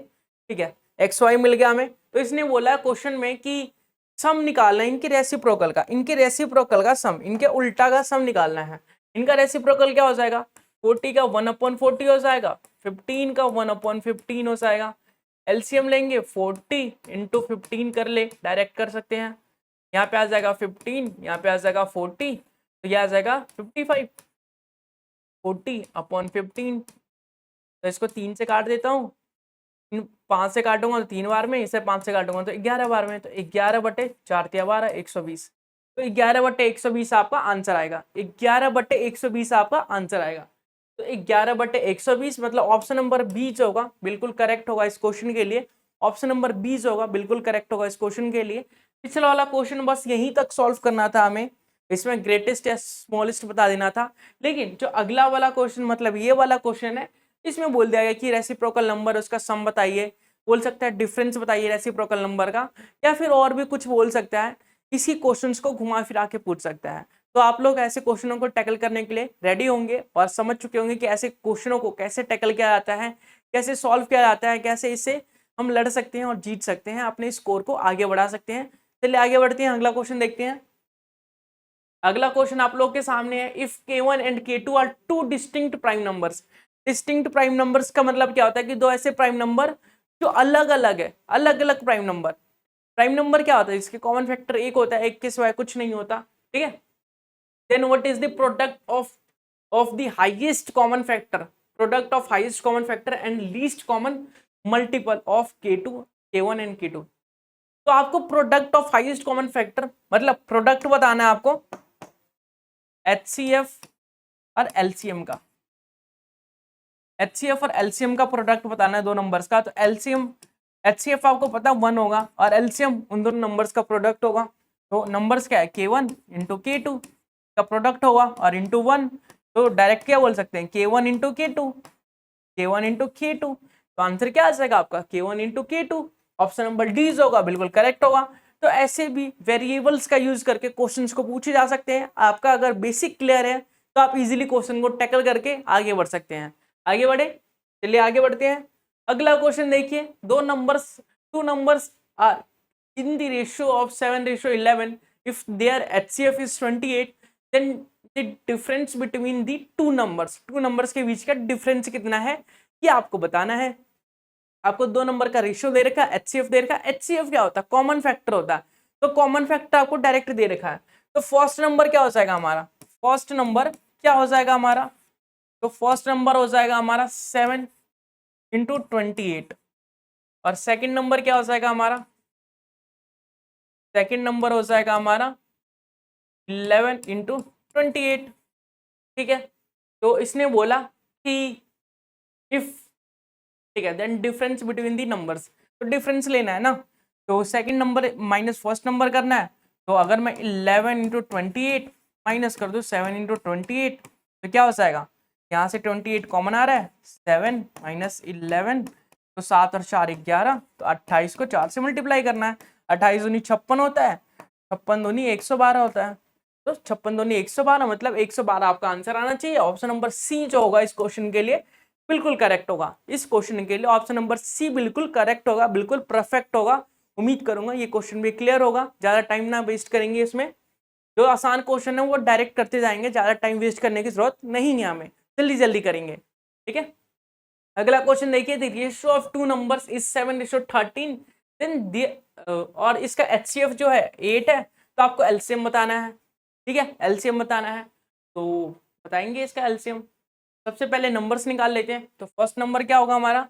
ठीक है, एक्स वाई मिल गया हमें। तो इसने बोला क्वेश्चन में कि सम निकालना है इनके रेसिप्रोकल का, इनके रेसिप्रोकल का सम, इनके उल्टा का सम निकालना है। इनका रेसिप्रोकल क्या हो जाएगा, 40 का 1/40 हो जाएगा, 15 का 1/15 हो जाएगा। एलसीएम लेंगे 40 इंटू 15 कर ले, डायरेक्ट कर सकते हैं। यहाँ पे आ जाएगा 15, यहाँ पे आ जाएगा 40, तो यह आ जाएगा 55। 40/15, तो इसको 3 से काट देता हूँ, 5 से काटूंगा तो 3 बार में, इसे 5 से काटूंगा तो 11 बार में, तो 11/4 120। तो 11/120 आपका आंसर आएगा, 11/120 आपका आंसर आएगा। तो 11/120 मतलब ऑप्शन नंबर बी जो होगा बिल्कुल करेक्ट होगा इस क्वेश्चन के लिए। ऑप्शन नंबर बी जो होगा बिल्कुल करेक्ट होगा इस क्वेश्चन के लिए। पिछला वाला क्वेश्चन बस यहीं तक सॉल्व करना था हमें, इसमें ग्रेटेस्ट या स्मॉलेस्ट बता देना था। लेकिन जो अगला वाला क्वेश्चन मतलब ये वाला क्वेश्चन है, इसमें बोल दिया गया कि रेसिप्रोकल नंबर उसका सम बताइए, बोल सकता है डिफरेंस बताइए रेसिप्रोकल नंबर का, या फिर और भी कुछ बोल सकता है। इसी क्वेश्चंस को घुमा फिरा के पूछ सकता है। तो आप लोग ऐसे क्वेश्चनों को टैकल करने के लिए रेडी होंगे और समझ चुके होंगे कि ऐसे क्वेश्चनों को कैसे टैकल किया जाता है, कैसे सॉल्व किया जाता है, कैसे इससे हम लड़ सकते हैं और जीत सकते हैं, अपने स्कोर को आगे बढ़ा सकते हैं। चलिए आगे बढ़ते हैं, अगला क्वेश्चन देखते हैं। अगला क्वेश्चन आप लोग के सामने है, if k1 and k2 are two distinct prime numbers. Distinct prime numbers का मतलब क्या होता है कि दो ऐसे प्राइम नंबर जो अलग अलग है, अलग अलग प्राइम नंबर। प्राइम नंबर क्या होता है, इसके कॉमन फैक्टर एक होता है, एक के सिवाय कुछ नहीं होता, ठीक है। Then what is the product of the highest common factor, product of highest common factor and least common multiple of k2 k1 and k2। तो आपको product of highest common factor मतलब प्रोडक्ट बताना है आपको HCF और LCM का। HCF और LCM का प्रोडक्ट बताना है दो नंबर्स का। तो LCM HCF आपको पता 1 होगा और LCM उन दोनों नंबर्स का प्रोडक्ट होगा। तो नंबर्स क्या है, k1 इंटू k2 का प्रोडक्ट होगा और इंटू 1। तो डायरेक्ट क्या बोल सकते हैं, k1 into k2, k1 into k2। तो आंसर क्या आ जाएगा आपका, k1 into k2। Option number D होगा बिल्कुल करेक्ट होगा। तो ऐसे भी वेरिएबल्स का यूज करके क्वेश्चंस को पूछे जा सकते हैं। आपका अगर बेसिक क्लियर है तो आप इजीली क्वेश्चन को टैकल करके आगे बढ़ सकते हैं। आगे बढ़े, चलिए आगे बढ़ते हैं। अगला क्वेश्चन देखिए, two numbers are in the ratio of 7:11 if their HCF is 28 then the difference between the two numbers के बीच का डिफरेंस कितना है ये आपको बताना है। आपको दो नंबर का रेशियो दे रखा है, HCF दे रखा है। HCF क्या होता है, कॉमन फैक्टर होता है। तो कॉमन फैक्टर आपको डायरेक्ट दे रखा है। तो फर्स्ट नंबर क्या हो जाएगा हमारा, फर्स्ट नंबर क्या हो जाएगा हमारा, तो फर्स्ट नंबर हो जाएगा हमारा 7 इंटू 28 और सेकंड नंबर क्या हो जाएगा हमारा, सेकंड नंबर हो जाएगा हमारा 11 इंटू 28। ठीक है, तो इसने बोला कि इफ, ठीक है, then difference between the numbers, तो डिफरेंस लेना है ना। तो second number minus first number करना है। तो अगर मैं 11 इंटू 28 माइनस कर दूं 7 इंटू 28 तो क्या हो जाएगा, यहाँ से 28 कॉमन आ रहा है, 7 माइनस 11 तो 7 और 4 11, तो 28 को 4 से मल्टीप्लाई करना है। 28 दूनी 56 होता है, 56 दूनी 112 होता है। तो 56 दूनी 112 मतलब 112 आपका आंसर आना चाहिए। ऑप्शन नंबर सी जो होगा इस क्वेश्चन के लिए बिल्कुल करेक्ट होगा। इस क्वेश्चन के लिए ऑप्शन नंबर सी बिल्कुल करेक्ट होगा, बिल्कुल परफेक्ट होगा। उम्मीद करूंगा ये क्वेश्चन भी क्लियर होगा, ज्यादा टाइम ना वेस्ट करेंगे इसमें। जो आसान क्वेश्चन है वो डायरेक्ट करते जाएंगे, ज्यादा टाइम वेस्ट करने की जरूरत नहीं है हमें, जल्दी जल्दी करेंगे। ठीक है, अगला क्वेश्चन देखिए, the ratio of two numbers is 7:13 then और इसका HCF जो है 8 है। तो आपको LCM बताना है। ठीक है, LCM बताना है, तो बताएंगे इसका LCM। सबसे पहले नंबर्स निकाल लेते हैं। तो फर्स्ट नंबर क्या होगा हमारा,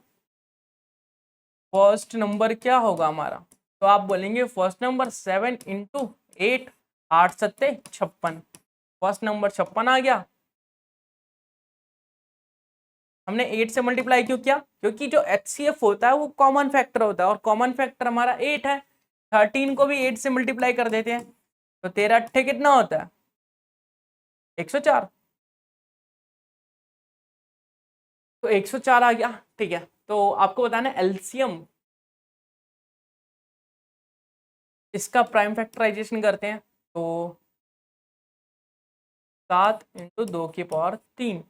फर्स्ट नंबर क्या होगा हमारा, तो आप बोलेंगे फर्स्ट नंबर 7 इंटू 8, 8 सत्ते 56। फर्स्ट नंबर 56 आ गया। हमने 8 से मल्टीप्लाई क्यों किया, क्योंकि जो HCF होता है वो कॉमन फैक्टर होता है और कॉमन फैक्टर हमारा 8 है। 13 को भी 8 से मल्टीप्लाई कर देते हैं, तो 13 अट्ठे कितना होता है, 104। तो 104 आ गया। ठीक है, तो आपको बताना है LCM, इसका प्राइम फैक्टराइजेशन करते हैं। तो 7 इंटू 2 की पावर 3,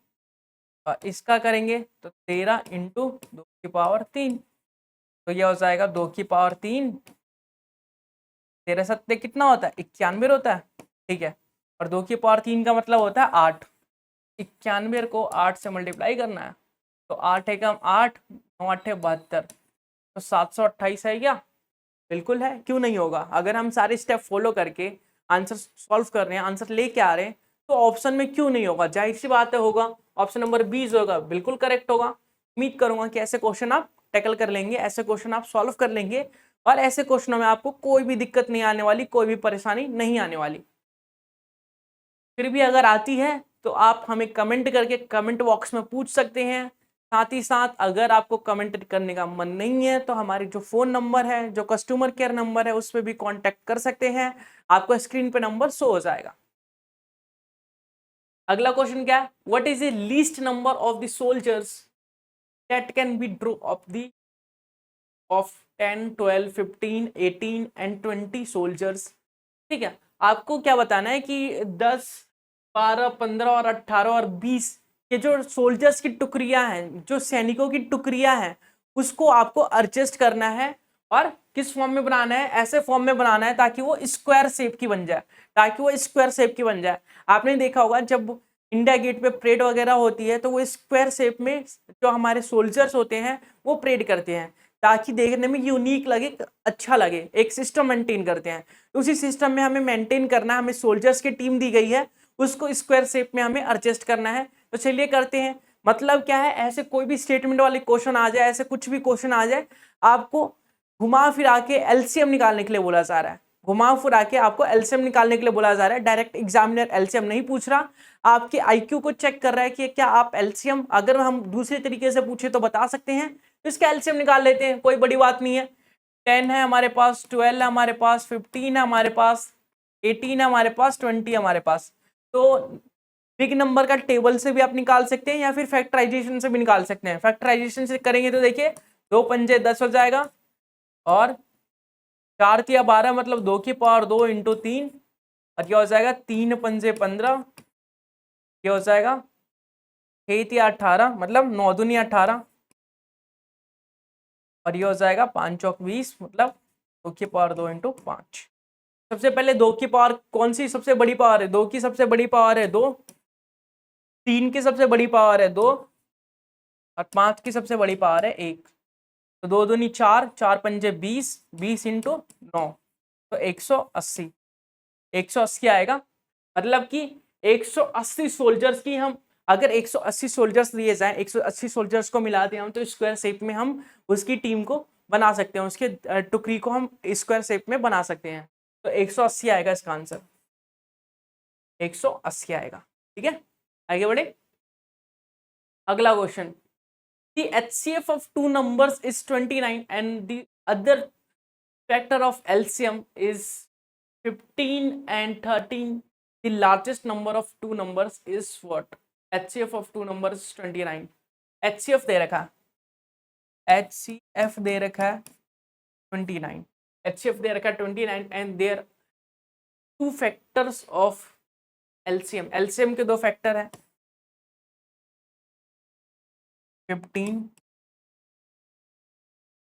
और इसका करेंगे तो 13 इंटू 2 की पावर 3, तो यह हो जाएगा 2 की पावर 3 13 सत्ते कितना होता है? 91 होता है, ठीक है। और 2 की पावर 3 का मतलब होता है 8। 91 को 8 से मल्टीप्लाई करना है, तो 8 एकम 8, 9 8 72, तो 728 है क्या? बिल्कुल है, क्यों नहीं होगा? अगर हम सारे स्टेप फॉलो करके आंसर सॉल्व कर रहे हैं, आंसर लेके आ रहे हैं, तो ऑप्शन में क्यों नहीं होगा? जाहिर सी बात है होगा। ऑप्शन नंबर 20 होगा, बिल्कुल करेक्ट होगा। उम्मीद करूंगा कि ऐसे क्वेश्चन आप टैकल कर लेंगे, ऐसे क्वेश्चन आप सॉल्व कर लेंगे, और ऐसे क्वेश्चनों में आपको कोई भी दिक्कत नहीं आने वाली, कोई भी परेशानी नहीं आने वाली। फिर भी अगर आती है तो आप हमें कमेंट करके कमेंट बॉक्स में पूछ सकते हैं। साथ ही साथ अगर आपको कमेंट करने का मन नहीं है तो हमारी जो फोन नंबर है, जो कस्टमर केयर नंबर है, उस पर भी कांटेक्ट कर सकते हैं। आपको स्क्रीन पे नंबर शो हो जाएगा। अगला क्वेश्चन क्या है? What is the least number of the soldiers that can be draw of 10 12 15 18 and 20 soldiers. ठीक है, आपको क्या बताना है कि 10 12 15 और 18 और 20 के जो सोल्जर्स की टुकड़ियां हैं, जो सैनिकों की टुकड़ियां हैं, उसको आपको एडजस्ट करना है। और किस फॉर्म में बनाना है? ऐसे फॉर्म में बनाना है ताकि वो स्क्वायर शेप की बन जाए, ताकि वो स्क्वायर शेप की बन जाए। आपने देखा होगा जब इंडिया गेट पे परेड वगैरह होती है तो वो स्क्वायर शेप में जो हमारे सोल्जर्स होते हैं वो परेड करते हैं, ताकि देखने में यूनिक लगे, अच्छा लगे, एक सिस्टम मेंटेन करते हैं। उसी सिस्टम में हमें मेंटेन करना है। हमें सोल्जर्स की टीम दी गई है, उसको स्क्वायर शेप में हमें एडजस्ट करना है। तो चलिए करते हैं। मतलब क्या है? ऐसे कोई भी स्टेटमेंट वाले क्वेश्चन आ जाए, ऐसे कुछ भी क्वेश्चन आ जाए, आपको घुमा फिरा के एलसीएम निकालने के लिए बोला जा रहा है। घुमा फिरा के आपको एलसीएम निकालने के लिए बोला जा रहा है। डायरेक्ट एग्जामिनर एलसीएम नहीं पूछ रहा, आपके आईक्यू को चेक कर रहा है कि क्या आप एलसीएम, अगर हम दूसरे तरीके से पूछे तो बता सकते हैं, तो इसका एलसीएम निकाल लेते हैं, कोई बड़ी बात नहीं है। 10 है हमारे पास, 12 है हमारे पास, 15 है हमारे पास, 18 है हमारे पास, 20 है हमारे पास। तो बिग नंबर का टेबल से भी आप निकाल सकते हैं या फिर फैक्टराइजेशन से भी निकाल सकते हैं। फैक्टराइजेशन से करेंगे तो देखिए 2 पंजे 10 हो जाएगा, और 4 तिया 12 मतलब 2 की पावर 2 इंटू 3, और क्या हो जाएगा? 3 पंजे 15, क्या हो जाएगा? 6 तिया 18 मतलब 9 दूनी 18, और ये हो जाएगा 5 चौक 20 मतलब 2 की पावर 2 इंटू 5। सबसे पहले 2 की पावर कौन सी सबसे बड़ी पावर है? 2 की सबसे बड़ी पावर है 2, 3 की सबसे बड़ी पावर है 2, और 5 की सबसे बड़ी पावर है 1। तो 2 दूनी 4, 4 पंजे 20, 20 इंटू 9, तो 180, 180 आएगा। मतलब कि 180 सोल्जर्स की हम, अगर 180 सोल्जर्स दिए जाएं, 180 सोल्जर्स को मिला दें हम, तो स्क्वायर शेप में हम उसकी टीम को बना सकते हैं, उसके टुकड़ी को हम स्क्वायर शेप में बना सकते हैं। तो 180 आएगा इसका आंसर, 180 आएगा। ठीक है, आगे बढ़े। अगला question, the HCF of two numbers is 29 and the other factor of LCM is 15 and 13. The largest number of two numbers is what? HCF of two numbers is 29. HCF दे रखा है, HCF दे रखा है 29, HCF दे रखा है 29 and there two factors of LCM. LCM के दो factor है 15।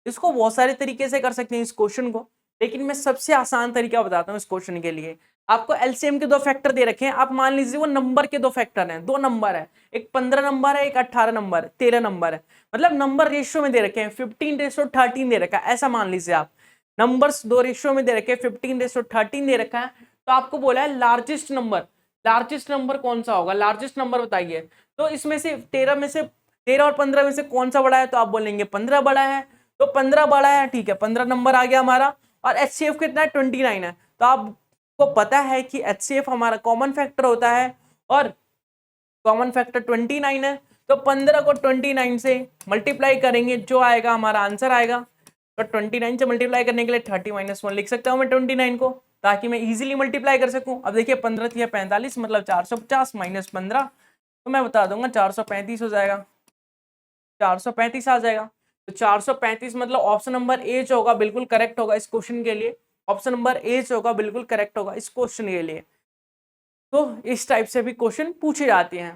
इसको बहुत सारे तरीके से कर सकते हैं इस क्वेश्चन को, लेकिन मैं सबसे आसान तरीका बताता हूँ इस क्वेश्चन के लिए। आपको एलसीएम के दो फैक्टर दे रखे हैं, आप मान लीजिए वो नंबर के दो फैक्टर हैं, दो नंबर है, एक 15 नंबर है, एक 18 नंबर, 13 नंबर है, मतलब नंबर रेशियो में दे रखे हैं, 15:13 दे रखा है, ऐसा मान लीजिए आप। नंबर्स दो रेशियो में दे रखे हैं, 15:13 दे रखा है, तो आपको बोला है लार्जेस्ट नंबर। लार्जेस्ट नंबर कौन सा होगा? लार्जेस्ट नंबर बताइए। तो इसमें से 13 में से, 13 और 15 में से कौन सा बड़ा है? तो आप बोलेंगे 15 बड़ा है, तो 15 बड़ा है, ठीक है, 15 नंबर आ गया हमारा। और एचसीएफ कितना है? 29 है। तो आपको पता है कि एचसीएफ हमारा कॉमन फैक्टर होता है, और कॉमन फैक्टर 29 है। तो 15 को 29 से मल्टीप्लाई करेंगे, जो आएगा हमारा आंसर आएगा। तो 29 से मल्टीप्लाई करने के लिए 30 - 1 लिख सकता हूं मैं 29 को, ताकि मैं इजीली मल्टीप्लाई कर सकूं। अब देखिए 15 थी 45 मतलब 450 - 15, तो मैं बता दूंगा 435 हो जाएगा, 435 आ जाएगा। तो 435 मतलब ऑप्शन नंबर ए जो होगा बिल्कुल करेक्ट होगा इस क्वेश्चन के लिए। ऑप्शन नंबर ए जो होगा बिल्कुल करेक्ट होगा इस क्वेश्चन के लिए। तो इस टाइप से भी क्वेश्चन पूछे जाते हैं।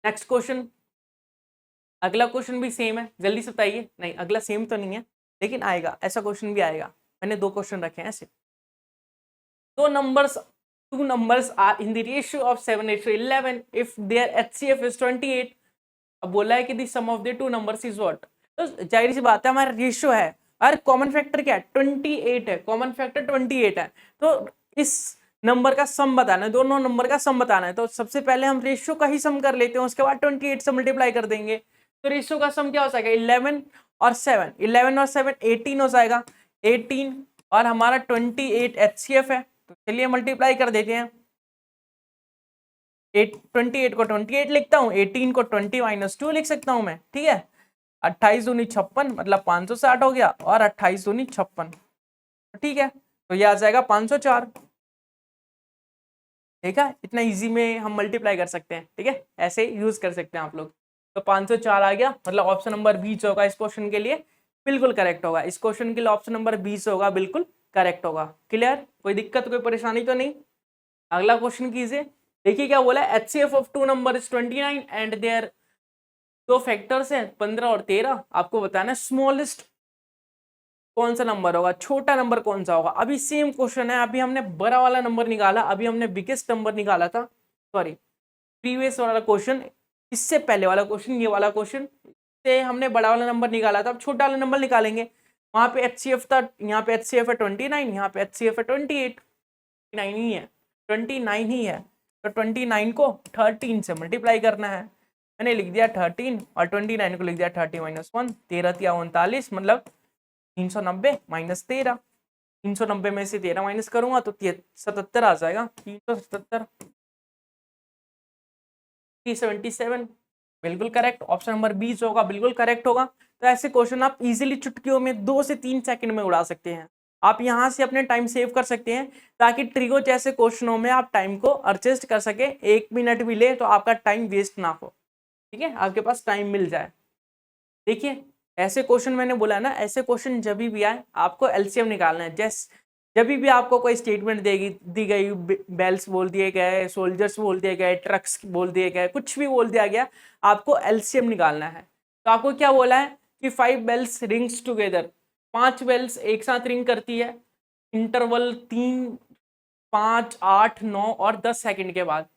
नेक्स्ट क्वेश्चन, अगला क्वेश्चन भी सेम है, जल्दी से बताइए। नहीं, अगला सेम तो नहीं है, लेकिन आएगा, ऐसा क्वेश्चन भी आएगा। मैंने 2 क्वेश्चन रखे हैं ऐसे। दो numbers two numbers are in the ratio of 7:11 if their HCF is 28। अब बोला है कि the sum of the two numbers is what। तो जाहिर सी बात है हमारा रेशियो है और कॉमन फैक्टर क्या है 28 है, कॉमन फैक्टर 28 है। तो इस नंबर का सम बताना है, दोनों नंबर का सम बताना है। तो सबसे पहले हम रेशियो का ही सम कर लेते हैं, उसके बाद 28 से मल्टीप्लाई कर देंगे। तो रेशियो का सम क्या हो जाएगा 11 और 7, 11 और 7 18 हो जाएगा, 18 और हमारा 28 HCF है। तो चलिए मल्टीप्लाई कर देते हैं। 28 को 28 लिखता हूँ, 18 को 20 माइनस 2 लिख सकता हूँ मैं, ठीक है। 28 दूनी 56 मतलब 560 हो गया और 28 दूनी 56, ठीक है। तो ये आ जाएगा 504। ठीक है, इतना इजी में हम मल्टीप्लाई कर सकते हैं, ठीक है, ऐसे यूज कर सकते हैं आप लोग। तो 504 आ गया, मतलब ऑप्शन नंबर 20 होगा इस क्वेश्चन के लिए, बिल्कुल करेक्ट होगा। इस क्वेश्चन के लिए ऑप्शन नंबर 20 होगा, बिल्कुल करेक्ट होगा। क्लियर, कोई दिक्कत कोई परेशानी तो नहीं। अगला क्वेश्चन कीजिए। देखिए क्या बोला है, HCF of two number is 29 and their दो फैक्टर्स हैं 15 और 13। आपको बताना है स्मॉलेस्ट कौन सा नंबर होगा, छोटा नंबर कौन सा होगा। अभी सेम क्वेश्चन है, अभी हमने बड़ा वाला नंबर निकाला, अभी हमने बिगेस्ट नंबर निकाला था, सॉरी प्रीवियस वाला क्वेश्चन, इससे पहले वाला क्वेश्चन, ये वाला क्वेश्चन से हमने बड़ा वाला नंबर निकाला था, अब छोटा वाला नंबर निकालेंगे। वहां पे HCF था, यहाँ पे HCF है 29, यहाँ पे HCF है 28, 29 ही है, 29 ही है। तो 29 को 13 से मल्टीप्लाई करना है। मैंने लिख दिया 13 और 29 को लिख दिया 30 माइनस 1, 13 तिया 39 मतलब 390 माइनस 13। 390 में से 13 माइनस करूंगा तो 77 आ जाएगा, 377, 377 बिल्कुल करेक्ट। ऑप्शन नंबर 20 होगा, बिल्कुल करेक्ट होगा। तो ऐसे क्वेश्चन आप इजीली चुटकियों में 2 से 3 सेकंड में उड़ा सकते हैं। आप यहां से अपने टाइम सेव कर सकते हैं ताकि ट्रिगो जैसे क्वेश्चनों में आप टाइम को एडजस्ट कर सके, 1 मिनट भी ले तो आपका टाइम वेस्ट ना हो, ठीक है, आपके पास टाइम मिल जाए। देखिए ऐसे क्वेश्चन मैंने बोला ना, ऐसे क्वेश्चन जब भी आए आपको एलसीएम निकालना है। जैसे जब भी आपको कोई स्टेटमेंट दी गई, बेल्स बोल दिए गए, सोल्जर्स बोल दिए गए, ट्रक्स बोल दिए गए, कुछ भी बोल दिया गया, आपको एलसीएम निकालना है। तो आपको क्या बोला है कि 5 बेल्स रिंग्स टुगेदर, 5 बेल्स एक साथ रिंग करती है, इंटरवल 3, 5, 8, 9 और 10 सेकंड के बाद,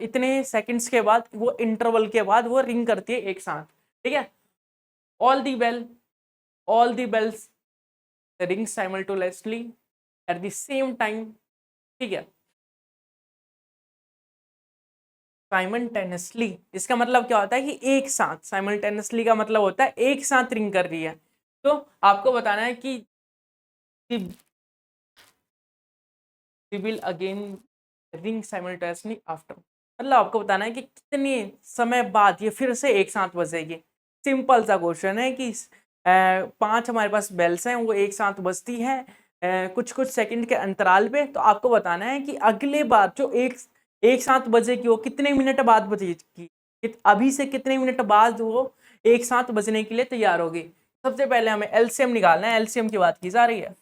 इतने सेकंड्स के बाद वो इंटरवल के बाद वो रिंग करती है एक साथ, ठीक है। all the bells ring simultaneously at the same time, ठीक है। साइमल्टेनियसली इसका मतलब क्या होता है कि एक साथ, साइमल्टेनियसली का मतलब होता है एक साथ रिंग कर रही है। तो आपको बताना है कि will again ring simultaneously after, मतलब आपको बताना है कि कितने समय बाद ये फिर से एक साथ बजेगी। सिंपल सा क्वेश्चन है कि 5 हमारे पास बेल्स हैं, वो एक साथ बजती है कुछ कुछ सेकंड के अंतराल पे। तो आपको बताना है कि अगले बार जो एक साथ बजेगी वो कितने मिनट बाद बजेगी, अभी से कितने मिनट बाद वो एक साथ बजने के लिए तैयार होगी। सबसे पहले हमें एलसीएम निकालना है, एलसीएम की बात की जा रही है।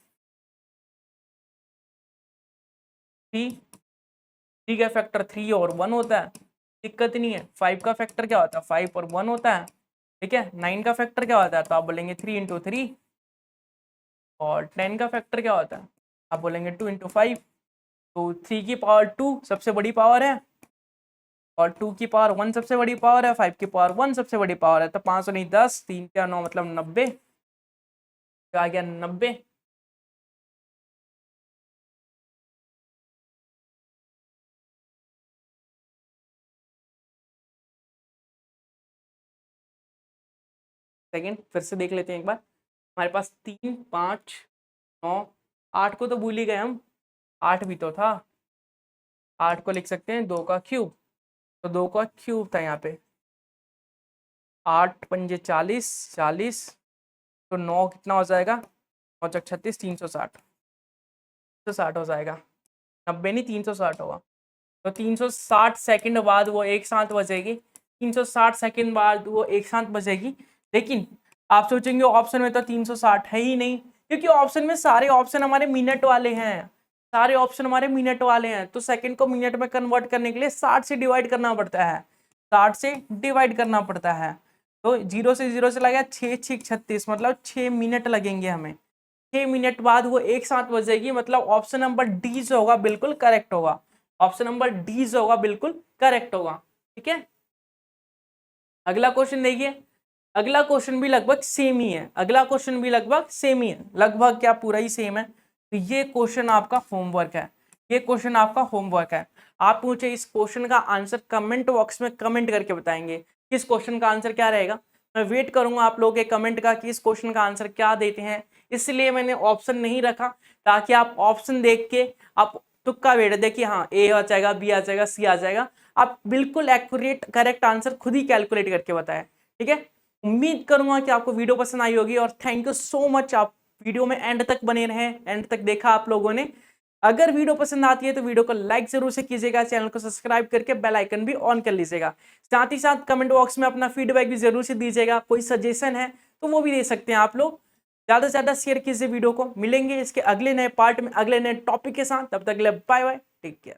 3 का फैक्टर 3 और 1 होता है, दिक्कत नहीं है। 5 का फैक्टर क्या होता है, 5 और 1 होता है, ठीक है। 9 का फैक्टर क्या होता है, तो आप बोलेंगे 3 इंटू 3। और 10 का फैक्टर क्या होता है, आप बोलेंगे 2 इंटू 5। तो 3 की पावर 2 सबसे बड़ी पावर है, और 2 की पावर 1 सबसे बड़ी पावर है, 5 की पावर 1 सबसे बड़ी पावर है। तो 5 नहीं 10, 3 क्या 9 मतलब 90, तो आ गया 90। सेकेंड फिर से देख लेते हैं एक बार। हमारे पास 3, 5, 9, 8 को तो भूल ही गए हम, 8 भी तो था। 8 को लिख सकते हैं 2 का क्यूब, तो 2 का क्यूब था यहाँ पे। 8 पंजे 40, 40, तो 9 कितना हो जाएगा, 9 चक 36, 360, 360 हो जाएगा, 90 नहीं 360 होगा। तो 360 सेकंड बाद वो एक साथ बजेगी, 360 सेकंड बाद वो एक साथ बजेगी। लेकिन आप सोचेंगे ऑप्शन में तो 360 है ही नहीं, क्योंकि ऑप्शन में सारे ऑप्शन हमारे मिनट वाले हैं, सारे ऑप्शन हमारे मिनट वाले हैं। तो सेकंड को मिनट में कन्वर्ट करने के लिए 60 से डिवाइड करना पड़ता है, 60 से डिवाइड करना पड़ता है। तो 0 से 0 से लगा 6 6 36 मतलब 6 मिनट लगेंगे हमें। 6 मिनट बाद वो एक साथ बजेगी, मतलब ऑप्शन नंबर डी जो होगा बिल्कुल करेक्ट होगा। ऑप्शन नंबर डी जो होगा बिल्कुल करेक्ट होगा। ठीक है, अगला क्वेश्चन देखिए। अगला क्वेश्चन भी लगभग सेम ही है, अगला क्वेश्चन भी लगभग सेम ही है, लगभग क्या पूरा ही सेम है। तो ये क्वेश्चन आपका होमवर्क है, ये क्वेश्चन आपका होमवर्क है। आप मुझे इस क्वेश्चन का आंसर कमेंट बॉक्स में कमेंट करके बताएंगे कि इस क्वेश्चन का आंसर क्या रहेगा। मैं वेट करूंगा आप लोगों के कमेंट का कि इस क्वेश्चन का आंसर क्या देते हैं। इसलिए मैंने ऑप्शन नहीं रखा ताकि आप ऑप्शन देख के आप तुक्का बैठ दे कि हाँ ए आ जाएगा, बी आ जाएगा, सी आ जाएगा। आप बिल्कुल एक्यूरेट करेक्ट आंसर खुद ही कैलकुलेट करके बताएं। ठीक है, उम्मीद करूंगा कि आपको वीडियो पसंद आई होगी और थैंक यू सो मच, आप वीडियो में एंड तक बने रहें, एंड तक देखा आप लोगों ने। अगर वीडियो पसंद आती है तो वीडियो को लाइक जरूर से कीजिएगा, चैनल को सब्सक्राइब करके बेल आइकन भी ऑन कर लीजिएगा। साथ ही साथ कमेंट बॉक्स में अपना फीडबैक भी जरूर से दीजिएगा, कोई सजेशन है तो वो भी दे सकते हैं आप लोग। ज्यादा से ज्यादा शेयर कीजिए वीडियो को। मिलेंगे इसके अगले नए पार्ट में अगले नए टॉपिक के साथ, तब तक के लिए बाय बाय, टेक केयर।